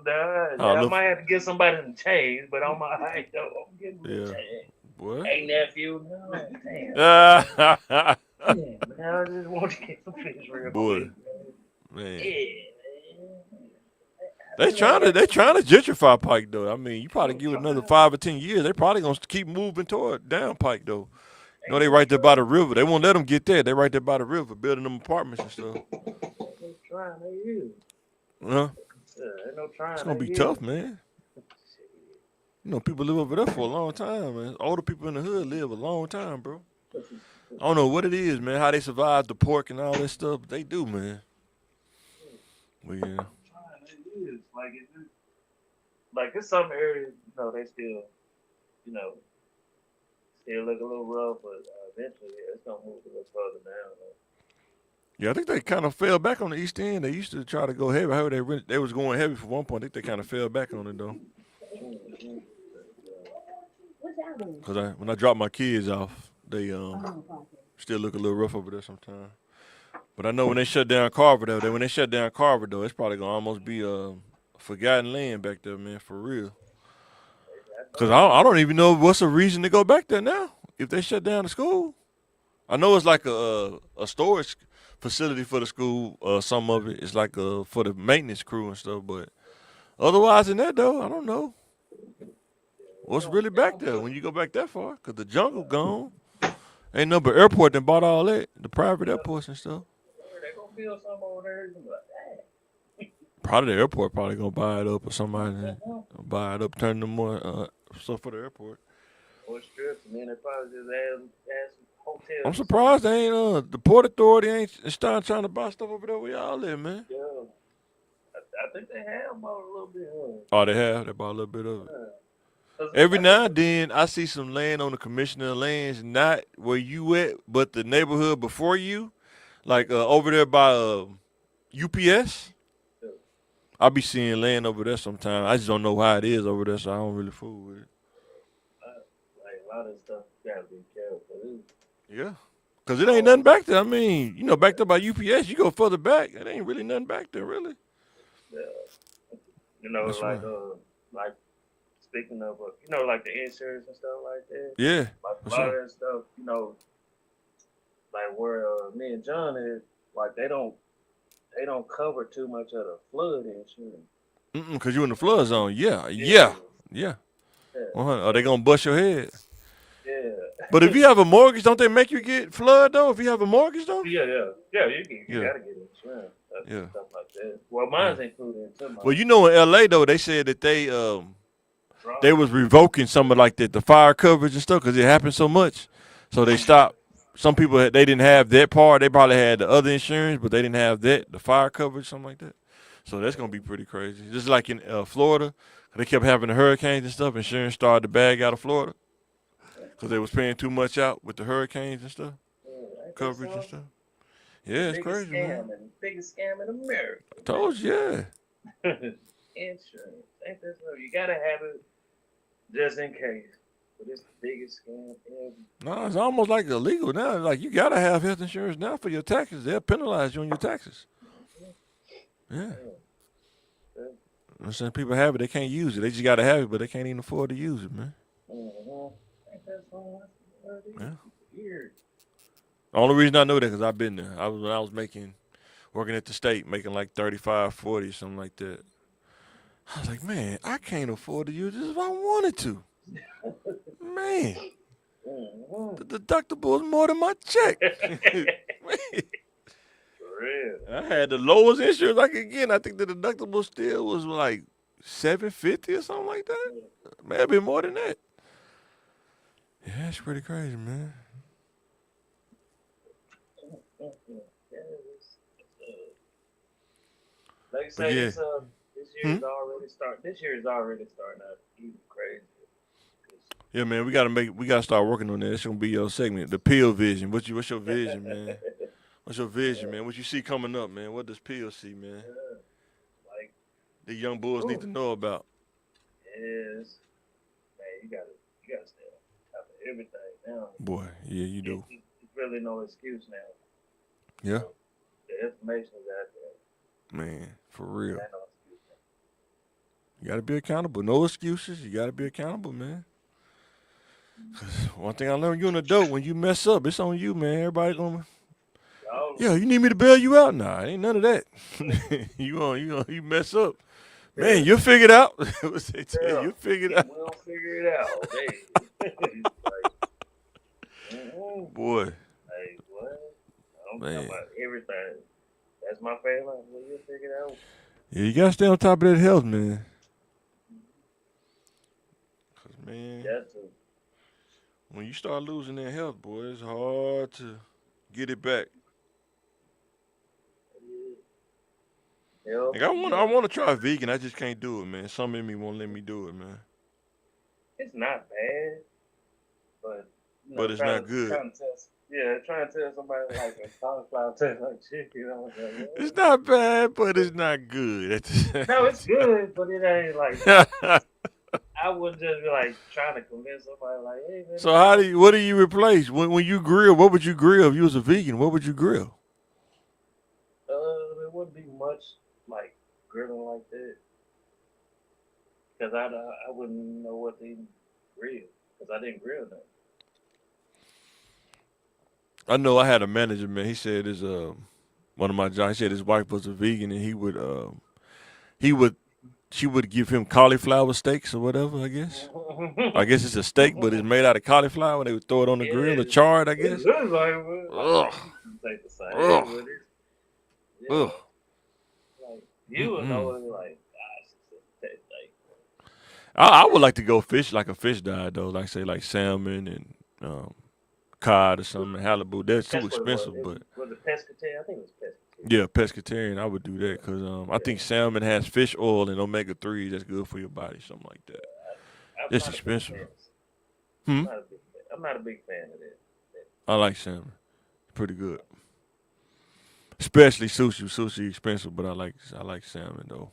down. Oh, I look- might have to get somebody in chains, but on my height though, I'm getting Yeah. the chains. Boy. Hey nephew, no, damn. Ah, Yeah, man, I just want to get some fish real Boy. quick. man. Yeah, man. They trying to gentrify Pike though. I mean, you probably give it another 5 or 10 years, they probably gonna keep moving toward down Pike though. You know, they right there by the river. They won't let them get there. They right there by the river, building them apartments and stuff. No trying, they is. Huh? Ain't no trying. It's gonna they be is. tough, man. You know, people live over there for a long time, man. Older people in the hood live a long time, bro. I don't know what it is, man. How they survive the pork and all that stuff, but they do, man. Well, yeah. Trying, it is. Like it's some areas, you know, they still, you know, still look a little rough, but eventually it's gonna move a little further down. Yeah, I think they kind of fell back on the East End. They used to try to go heavy. I heard they was going heavy for one point. I think they kind of fell back on it, though. Because when I drop my kids off, they still look a little rough over there sometimes. But I know when they shut down Carver, though, it's probably going to almost be a forgotten land back there, man, for real. Because I don't even know what's the reason to go back there now if they shut down the school. I know it's like a storage facility for the school. Some of it is like for the maintenance crew and stuff. But otherwise than that, though, I don't know what's really back there when you go back that far. Because the jungle gone. Ain't no but airport that bought all that, the private airports and stuff. They gonna build something over there. You gonna be like, dang. Probably the airport probably gonna buy it up or somebody buy it up, turn them more stuff for the airport. Or strips, and then they probably just add some hotels. I'm surprised they ain't the Port Authority ain't starting trying to buy stuff over there where y'all live, man. Yeah. I think they have bought a little bit of it. Oh, they have. They bought a little bit of it. Every now and then, I see some land on the commissioner of lands, not where you at, but the neighborhood before you, like over there by UPS. I be seeing land over there sometimes. I just don't know how it is over there, so I don't really fool with it. Like a lot of stuff, you gotta be careful. Yeah, because it ain't nothing back there. I mean, you know, back there by UPS, you go further back, it ain't really nothing back there, really. Yeah. You know, That's like right. like speaking of, you know, like the insurance and stuff like that. Yeah, Like a for lot sure. of that stuff, you know, like where me and John is, like they don't cover too much of the flood insurance. Because you in the flood zone. Yeah. 100. Are they going to bust your head? Yeah. But if you have a mortgage, don't they make you get flood, though, if you have a mortgage, though? Yeah, you Yeah. gotta get insurance. Yeah. Stuff like that. Well, mine's included into mine. Well, you know, in L.A., though, they said that they was revoking some of, like, the fire coverage and stuff because it happened so much. So they stopped. Some people, they didn't have that part. They probably had the other insurance, but they didn't have the fire coverage, something like that. So that's going to be pretty crazy. Just like in Florida, they kept having the hurricanes and stuff. Insurance started to bag out of Florida because they was paying too much out with the hurricanes and stuff, coverage and stuff. Yeah, it's Biggest crazy, man. scam and biggest scam in America. I told you, yeah. Insurance. Ain't that so? You gotta have it just in case. But it's the biggest scam ever. No, it's almost like illegal now. Like you gotta have health insurance now for your taxes. They'll penalize you on your taxes. Yeah. I'm saying people have it, they can't use it. They just gotta have it, but they can't even afford to use it, man. Ain't that so? Yeah. Weird. The only reason I know that because I've been there. When I was working at the state, making like 35, 40, something like that. I was like, man, I can't afford to use this if I wanted to. Man, the deductible is more than my check. Man. For real. I had the lowest insurance I could get. And I think the deductible still was like $750 or something like that. Maybe more than that. Yeah, it's pretty crazy, man. Like I say, Yeah. this year is already starting. This year is already starting out even crazy. Yeah, man, we gotta start working on that. It's gonna be your segment, the pill vision. What's your vision, man? What's your vision, man? What you see coming up, man? What does pill see, man? Like The young bulls need to know about. is, man, you gotta stay on top of everything now. Boy, yeah, you do. It's really no excuse now. Yeah, The information is out there. man, for real. Ain't no excuse now. You gotta be accountable. No excuses. You gotta be accountable, man. 'Cause one thing I learned, you're an adult. When you mess up, it's on you, man. Everybody gonna. Y'all, Yeah, you need me to bail you out? Nah, ain't none of that. you mess up, man. You'll figure it out. What's they tell you? You'll figure it out, we'll figure it out. Hey. boy. Hey, what? I'm Man. talking about everything. That's my favorite. Well, you'll figure it out. Yeah, you gotta stay on top of that health, man. 'Cause, man, That's a when you start losing that health, boy, it's hard to get it back. help. Like I want to try vegan. I just can't do it, man. Some in me won't let me do it, man. It's not bad, but But it's not good. Trying to tell somebody like a cauliflower tastes like chicken. I was like, yeah. It's not bad, but it's not good. No, it's good, but it ain't like. I wouldn't just be like trying to convince somebody like, hey man. So what do you replace when you grill? What would you grill if you was a vegan? What would you grill? There wouldn't be much like grilling like that, cause I wouldn't know what to even grill, cause I didn't grill nothing. I know I had a manager, man. He said one of my jobs. He said his wife was a vegan, and she would give him cauliflower steaks or whatever. I guess it's a steak, but it's made out of cauliflower. They would throw it on the grill, or charred. I guess. It looks like Ugh. take the same Ugh. with it. Yeah. Ugh. Like you would know it like gosh, it's tastes like. I would like to go fish, like a fish diet though, like say like salmon and cod or something, halibut. That's too That's what expensive, it was. but Was it pescatarian? I think it was pescatarian. yeah, pescatarian. I would do that because I think salmon has fish oil and omega-3s. That's good for your body, something like that. I'm It's not a big expensive. fan. Hmm? I'm not a big fan of that. I like salmon. Pretty good. Especially sushi. Sushi expensive, but I like salmon though.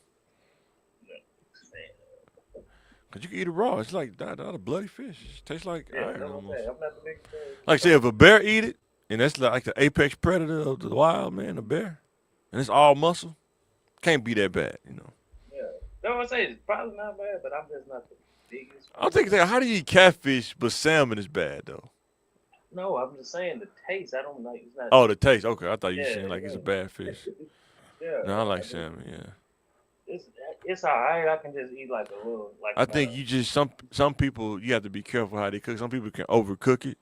Cause you can eat it raw. It's like not a bloody fish. It tastes like Yeah, iron I'm almost. not a big fan. Like say if a bear eat it, and that's like the apex predator of the wild, man, the bear, and it's all muscle, can't be that bad, you know. Yeah. No, I say it's probably not bad, but I'm just not the biggest. I'm thinking, how do you eat catfish, but salmon is bad though? No, I'm just saying the taste. I don't like. It's not. Oh, the taste. Okay, I thought you were Yeah, saying like it's a yeah. bad fish. Yeah. No, I like salmon. Yeah. It's alright. I can just eat like a little. Like I think you just some people you have to be careful how they cook. Some people can overcook it,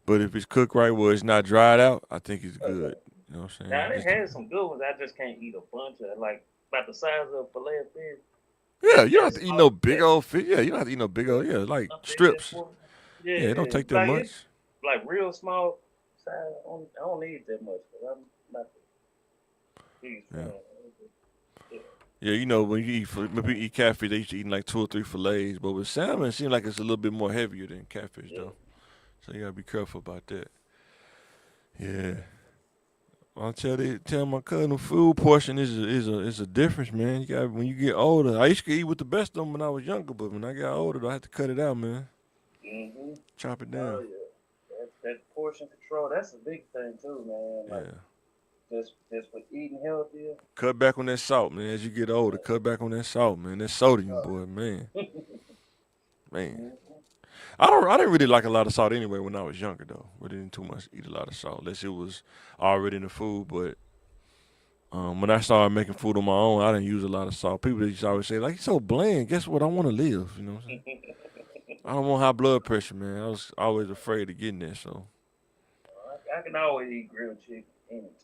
but if it's cooked right where it's not dried out, I think it's good. You know what I'm saying? Now they Just- had some good ones. I just can't eat a bunch of like about the size of a fillet of fish. yeah, you don't have to eat no big old fish. Yeah, you don't have to eat no big old. Yeah, like Something strips. that- Yeah, it don't take that like, much. it's like real small size. I don't need that much because I'm not the biggest Yeah. fan. Yeah, you know when you eat catfish, they used to eat like 2 or 3 fillets, but with salmon, it seems like it's a little bit more heavier than catfish though. So you gotta be careful about that. Yeah. tell my cousin the food portion is a difference, man. You got when you get older. I used to eat with the best of them when I was younger, but when I got older, I had to cut it out, man. Mm-hmm. Chop it Oh down. yeah, that portion control. That's a big thing too, man. Like just for eating healthier. Cut back on that salt, man. As you get older, cut back on that salt, man. That sodium, boy, man. Man. I didn't really like a lot of salt anyway when I was younger though. Really didn't too much eat a lot of salt unless it was already in the food. But when I started making food on my own, I didn't use a lot of salt. People used to always say, like, it's so bland. Guess what? I want to live. You know what I'm saying? I don't want high blood pressure, man. I was always afraid of getting that. So I can always eat grilled chicken anytime.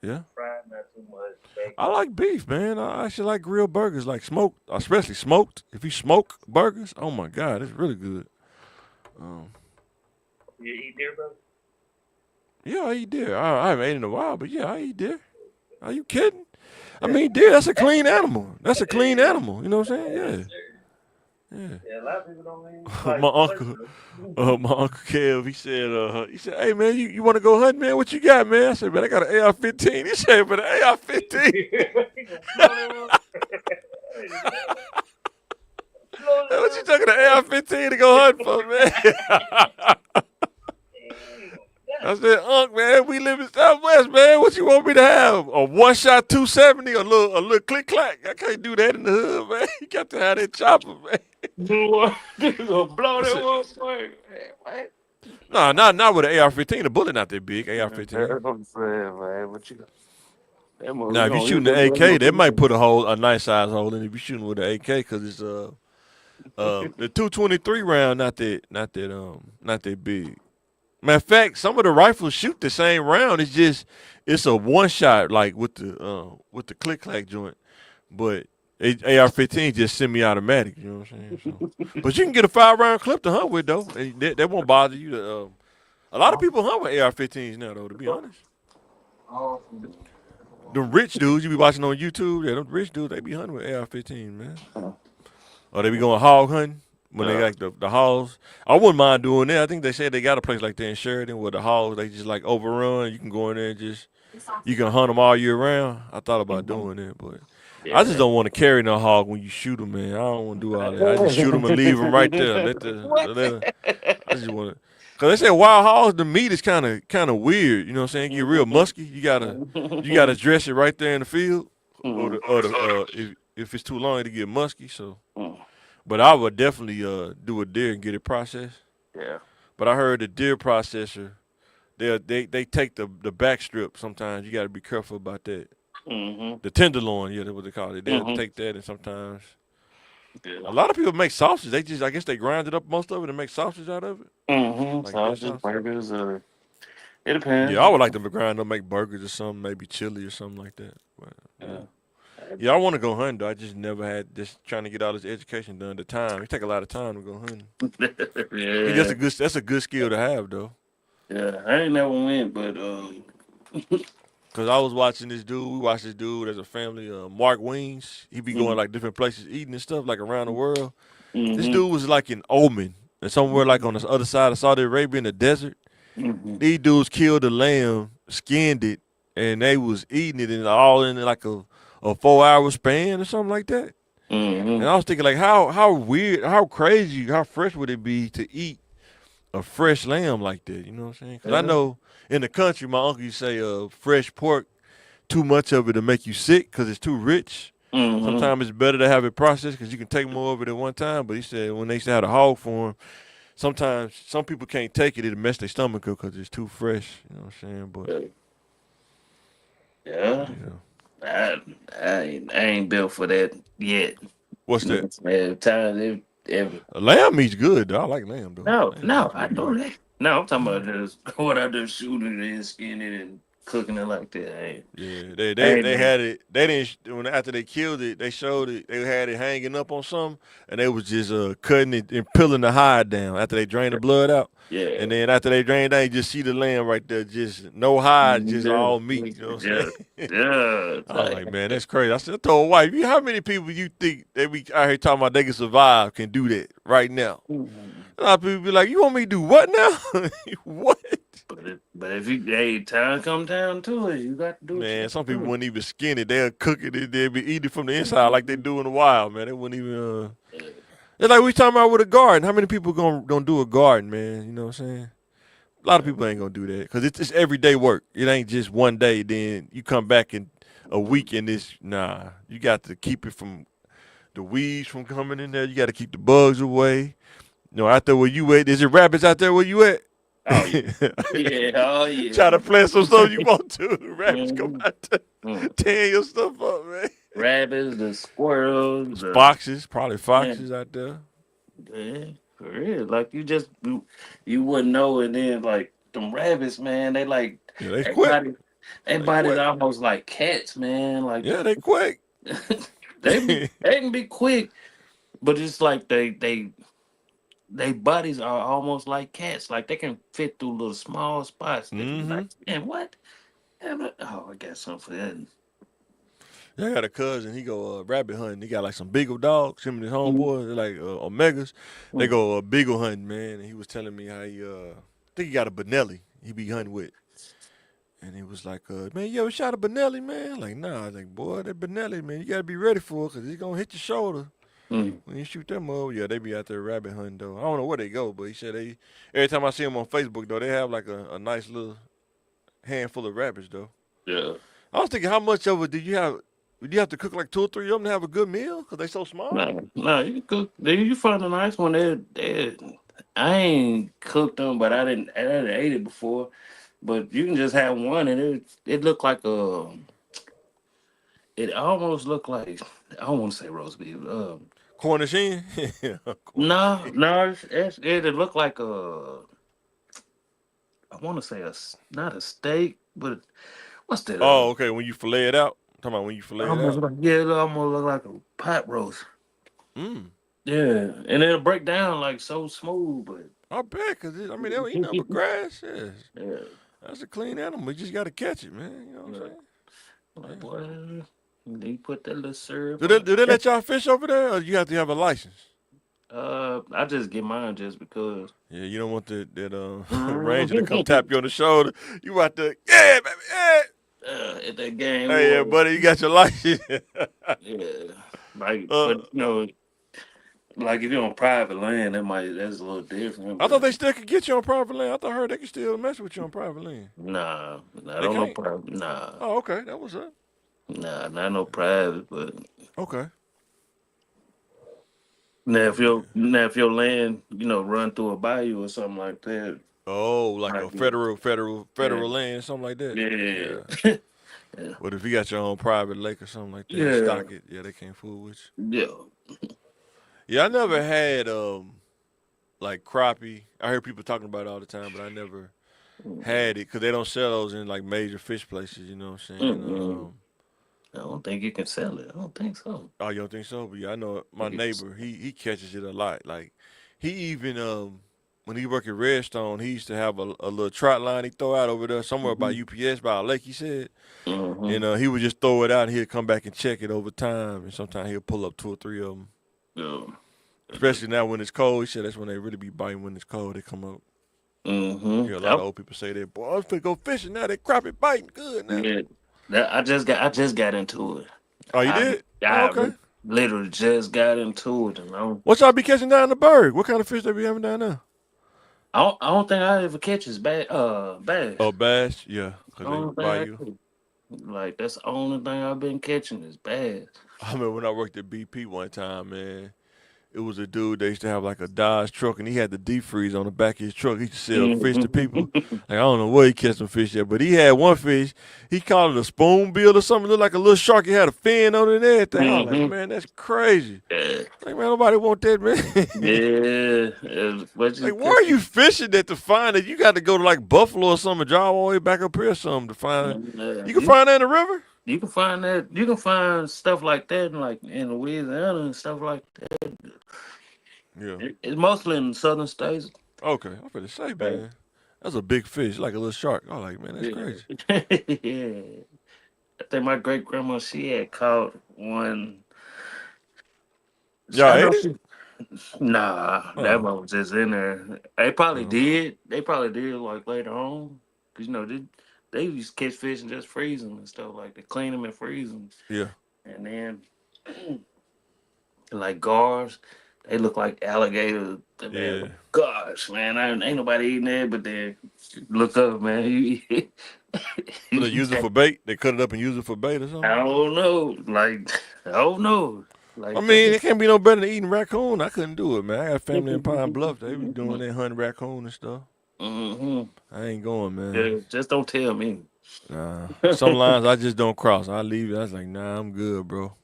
yeah. Fried, not too much. Bacon. I like beef, man. I actually like grilled burgers, like smoked, especially smoked. If you smoke burgers, oh my God, it's really good. You eat deer, brother? Yeah, I eat deer. I haven't ate in a while, but yeah, I eat deer. Are you kidding? I mean, deer, that's a clean animal. That's a clean animal. You know what I'm saying? Yeah. Yeah, a lot of people don't even My uncle Kev, he said, hey man, you want to go hunting, man? What you got, man? I said, man, I got an AR-15. He said, but an AR-15. What you taking an AR-15 to go hunt for, man? I said, Unc, man, we live in Southwest, man. What you want me to have? A one-shot 270, a little click-clack? I can't do that in the hood, man. You got to have that chopper, man. Blow that one way. No, not with an AR-15. The bullet not that big, AR-15. That's what I'm saying, man. What you got? Now, if you're shooting the AK, they might put a nice size hole in it if you're shooting with the AK, because it's the 223 round not that big. Matter of fact, some of the rifles shoot the same round. It's a one shot, like with the click clack joint, but AR-15 just semi-automatic. You know what I'm saying? So, but you can get a 5-round clip to hunt with though. That won't bother you. A lot of people hunt with AR-15s now though. To be honest, the rich dudes you be watching on YouTube, them rich dudes, they be hunting with AR-15, man. Or they be going hog hunting. When they like the hogs, I wouldn't mind doing that. I think they said they got a place like that in Sheridan where the hogs, they just like overrun. You can go in there and you can hunt them all year round. I thought about doing that, but I just don't want to carry no hog when you shoot them, man. I don't want to do all that. I just shoot them and leave them right there. I just want to, cause they say wild hogs, the meat is kind of weird. You know what I'm saying? Get real musky. You gotta dress it right there in the field, or if it's too long to get musky. So. But I would definitely do a deer and get it processed. Yeah. But I heard the deer processor, they take the back strip sometimes. You got to be careful about that. Mm-hmm. The tenderloin, yeah, that's what they call it. They'll take that, and sometimes a lot of people make sausage. I guess they grind it up, most of it, and make sausage out of it. Mm-hmm. Like sausage, burgers, it depends. Yeah, I would like them to grind up, make burgers or something, maybe chili or something like that. But, yeah, I want to go hunting, though. I just never had trying to get all this education done. The time. It take a lot of time to go hunting. Yeah. That's a good skill to have, though. Yeah, I ain't never went, but Cause I was watching this dude. We watched this dude as a family, Mark Wings. He be going like different places eating and stuff, like around the world. This dude was like in Oman, and somewhere like on the other side of Saudi Arabia in the desert. These dudes killed the lamb, skinned it, and they was eating it, and all in like a 4-hour span or something like that. And I was thinking, like, how weird, how crazy, how fresh would it be to eat a fresh lamb like that? You know what I'm saying? Because I know in the country, my uncle used to say fresh pork, too much of it to make you sick because it's too rich. Sometimes it's better to have it processed because you can take more of it at one time. But he said when they used to have a hog farm, sometimes some people can't take it. It'll mess their stomach up because it's too fresh. You know what I'm saying? But I ain't built for that yet. What's that? Lamb meat's good, though. I like lamb, though. No, I know that. No, I'm talking about just going out there shooting it and skinning it and cooking it like that. Yeah, they had it. They didn't. After they killed it, they showed it. They had it hanging up on something, and they was just cutting it and peeling the hide down after they drained the blood out. Yeah. And then after they drained that, you just see the lamb right there, just no hide, just all meat. You know what I'm saying? Yeah. I was like, man, that's crazy. I told my wife, how many people you think they be out here talking about they can survive can do that right now? A lot of people be like, you want me to do what now? What? But if you time come down to it, you got to do it. Man, some people wouldn't even skin it. They'll cook it. They'll be eating it from the inside like they do in the wild, man. They wouldn't even. It's like we talking about with a garden. How many people gonna do a garden, man? You know what I'm saying? A lot of people ain't gonna do that because it's everyday work. It ain't just one day. Then you come back in a week and it's nah. You got to keep it from the weeds from coming in there. You got to keep the bugs away. You know, out there where you at, is it rabbits out there where you at? Oh yeah, oh yeah. Try to plant some stuff you want to. The rabbits come out there, tearing your stuff up, man. Rabbits, the squirrels, the Foxes, probably foxes out there. Yeah, for real. Like you wouldn't know, and then like them rabbits, man, they like Yeah, they quick. everybody's almost like cats, man. Like Yeah, they quick. they can be quick, but it's like they bodies are almost like cats. Like they can fit through little small spots. They can be like, and what? Oh, I got something for that. Yeah, I got a cousin. He go rabbit hunting. He got like some beagle dogs. Him and his homeboys, they're like omegas. They go beagle hunting, man. And he was telling me how he, I think he got a Benelli. He be hunting with. And he was like, man, you ever shot a Benelli, man? Like, nah. I was like, boy, that Benelli, man, you got to be ready for it because he's going to hit your shoulder. When you shoot them over, yeah, they be out there rabbit hunting, though. I don't know where they go, but he said every time I see them on Facebook, though, they have like a nice little handful of rabbits, though. Yeah. I was thinking, how much of it did you have? Did you have to cook like 2 or 3 of them to have a good meal? Because they so small? No, you can cook. You find a nice one. I ain't cooked them, but I didn't ate it before. But you can just have one, and it looked like it almost looked like, I don't want to say roast beef. Cornish hen? No, it looked like I want to say not a steak, but what's that? Oh, okay. When you fillet it out? I'm talking about when you fillet it out? It almost look like a pot roast. Yeah, and it'll break down like so smooth, but I bet, because, they don't eat nothing but grass. yeah. That's a clean animal. You just got to catch it, man. You know what I'm saying? Like, boy, they put that little syrup. Do they let y'all fish over there, or you have to have a license? I just get mine just because. Yeah, you don't want that ranger to come tap you on the shoulder. You out there, yeah, baby, yeah. At that game. Hey, yeah, buddy, you got your license. Yeah, like, but like if you're on private land, that's a little different. I thought they still could get you on private land. I heard they could still mess with you on private land. Nah, I don't know private. Nah. Oh, okay, that was it. Nah, not no private, but okay. Now if your land, run through a bayou or something like that. Oh, like a federal land, something like that. Yeah. Yeah. But if you got your own private lake or something like that, stock it. Yeah, they can't fool with you. Yeah. Yeah, I never had like crappie. I hear people talking about it all the time, but I never had it because they don't sell those in like major fish places. You know what I'm saying? I don't think you can sell it. I don't think so. Oh, you don't think so? But yeah, I know my neighbor. He catches it a lot. Like he even when he worked at Redstone, he used to have a little trot line he throw out over there somewhere by UPS by a lake. He said, and he would just throw it out and he'd come back and check it over time. And sometimes he'll pull up 2 or 3 of them. Yeah. Especially now when it's cold. He said that's when they really be biting when it's cold. They come up. You hear a lot of old people say that. Boy, I was finna go fishing now. They crappie biting good now. Yeah. I just got into it. Oh, you did? Okay. Literally just got into it. What y'all be catching down the Berg? What kind of fish they be having down there? I don't think I ever catch is bass. Oh, bass? Yeah. Because they buy you. Like, that's the only thing I've been catching is bass. I remember when I worked at BP one time, man. It was a dude that used to have like a Dodge truck, and he had the deep freeze on the back of his truck. He used to sell fish to people. Like, I don't know where he catch some fish at, but he had one fish. He called it a spoonbill or something. It looked like a little shark. He had a fin on it and everything. I was like, man, that's crazy. Like, man, nobody want that, man. Like, where are you fishing at to find it? You got to go to like Buffalo or something, drive all the way back up here or something to find it. You can find that in the river? You can find that. You can find stuff like that in Louisiana and stuff like that. Yeah. It's mostly in the southern states. Okay. I'm finna say, man. That's a big fish, like a little shark. I'm like, man, that's crazy. Yeah. I think my great grandma, she had caught one. Y'all ate it? Nah, Oh. that one was just in there. They probably Oh. did. They probably did like later on, cause you know they used to catch fish and just freeze them and stuff like they clean them and freeze them, Yeah. and then like gars, they look like alligators. Man, Yeah. gosh, man, ain't nobody eating that. But then look up, man. What they use it for bait? They cut it up and use it for bait or something? I don't know. Like I don't know. Like I mean, it can't be no better than eating raccoon. I couldn't do it, man. I got family in Pine Bluff. They be doing that hunting raccoon and stuff. I ain't going, man. Yeah, just don't tell me. Nah. Some lines I just don't cross. I leave it. I was like, nah, I'm good, bro.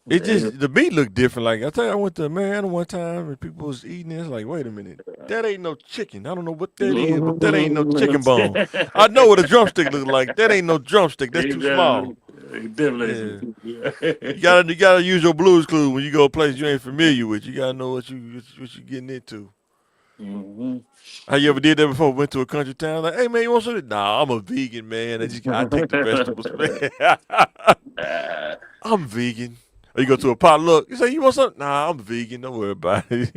It just the meat looked different. Like I tell you, I went to Mariana one time and people was eating it. It's like, wait a minute, that ain't no chicken. I don't know what that is, but that ain't no chicken bone. I know what a drumstick looks like. That ain't no drumstick. That's too small. Yeah. You gotta use your Blues Clues when you go a place you ain't familiar with. You gotta know what you getting into. How you ever did that before? Went to a country town, like, hey man, you want something? Nah, I'm a vegan, man. I take the vegetables, man. I'm vegan. Or you go to a potluck, you say, you want something? Nah, I'm vegan. Don't worry about it.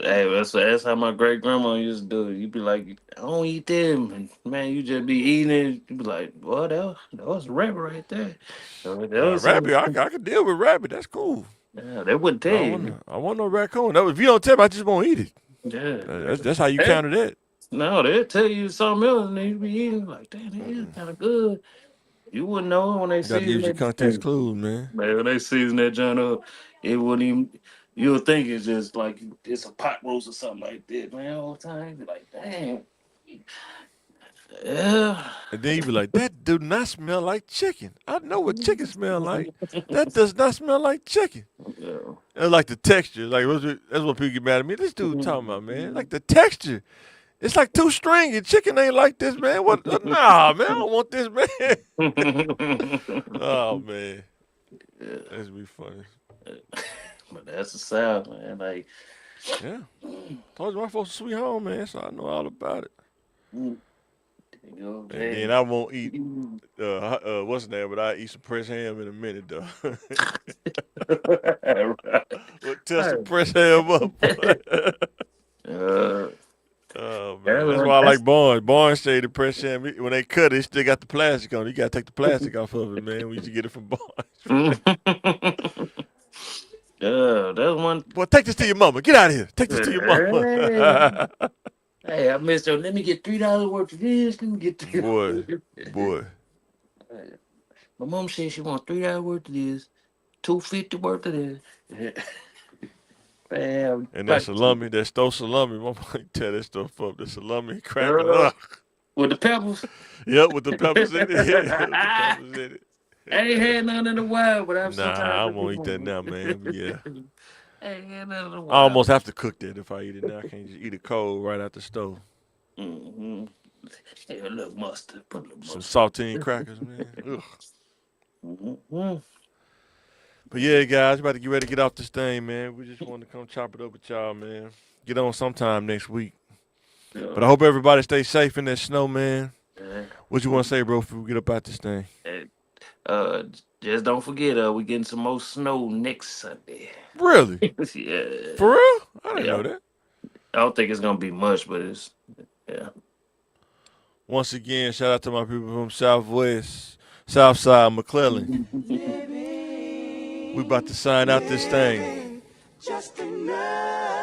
Hey, that's how my great grandma used to do it. You be like, I don't eat them, and man, you just be eating it. You be like, well, that was a rabbit right there. Rabbit, I can deal with rabbit. That's cool. Yeah, they wouldn't tell you. I want no raccoon. If you don't tell me, I just won't eat it. Yeah, That's how you counter that. No, they'll tell you something else, and you be eating like, damn, that is kind of good. You wouldn't know when they You gotta season use your that. context clues, man. Man, when they season that joint up, it wouldn't even. You'll think it's just like it's a pot roast or something like that, man. All the time, you be like, damn. Yeah. And then you be like, that do not smell like chicken. I know what chicken smell like. That does not smell like chicken. Yeah. And like the texture, like that's what people get mad at me. This dude talking about, man, like the texture. It's like too stringy. Chicken ain't like this, man. What? Nah, man, I don't want this, man. Oh man, that's be funny. But that's the South, man. Like, yeah, told you my folks are sweet home, man, so I know all about it. you know, And then I won't eat what's the name, but I eat some pressed ham in a minute though. We'll test the pressed ham up. Oh man, that's why I like Barnes. Barnes say the pressed ham when they cut it, still got the plastic on it. You gotta take the plastic off of it, man. We used to get it from Barnes. Yeah, that's one. Boy, take this to your mama. Get out of here. Take this to your mama. Hey, I missed her. Let me get $3 worth of this. Let me get $3. Boy. My mom said she wants $3 worth of this, $2.50 worth of this. Man, And that salami, that stole salami, mama tear that stuff up. The salami crack it up. With the peppers? Yep, with the peppers in it. With the peppers in it. I ain't had none in a while, but I'm I won't eat that now, man. But yeah. I ain't had none in a while. I almost have to cook that if I eat it now. I can't just eat it cold right out the stove. Mm-hmm. Hey, a little mustard. Put a little Some mustard. saltine crackers, man. Ugh. Mm-hmm. But yeah, guys, about to get ready to get off this thing, man. We just wanted to come chop it up with y'all, man. Get on sometime next week. Yeah. But I hope everybody stays safe in that snow, man. Yeah. What you want to say, bro, before we get up out this thing? Just don't forget, we getting some more snow next Sunday. Really? Yeah. For real? I didn't know that. I don't think it's gonna be much, but it's Once again, shout out to my people from Southside, McClellan. We about to sign out this thing. Just enough.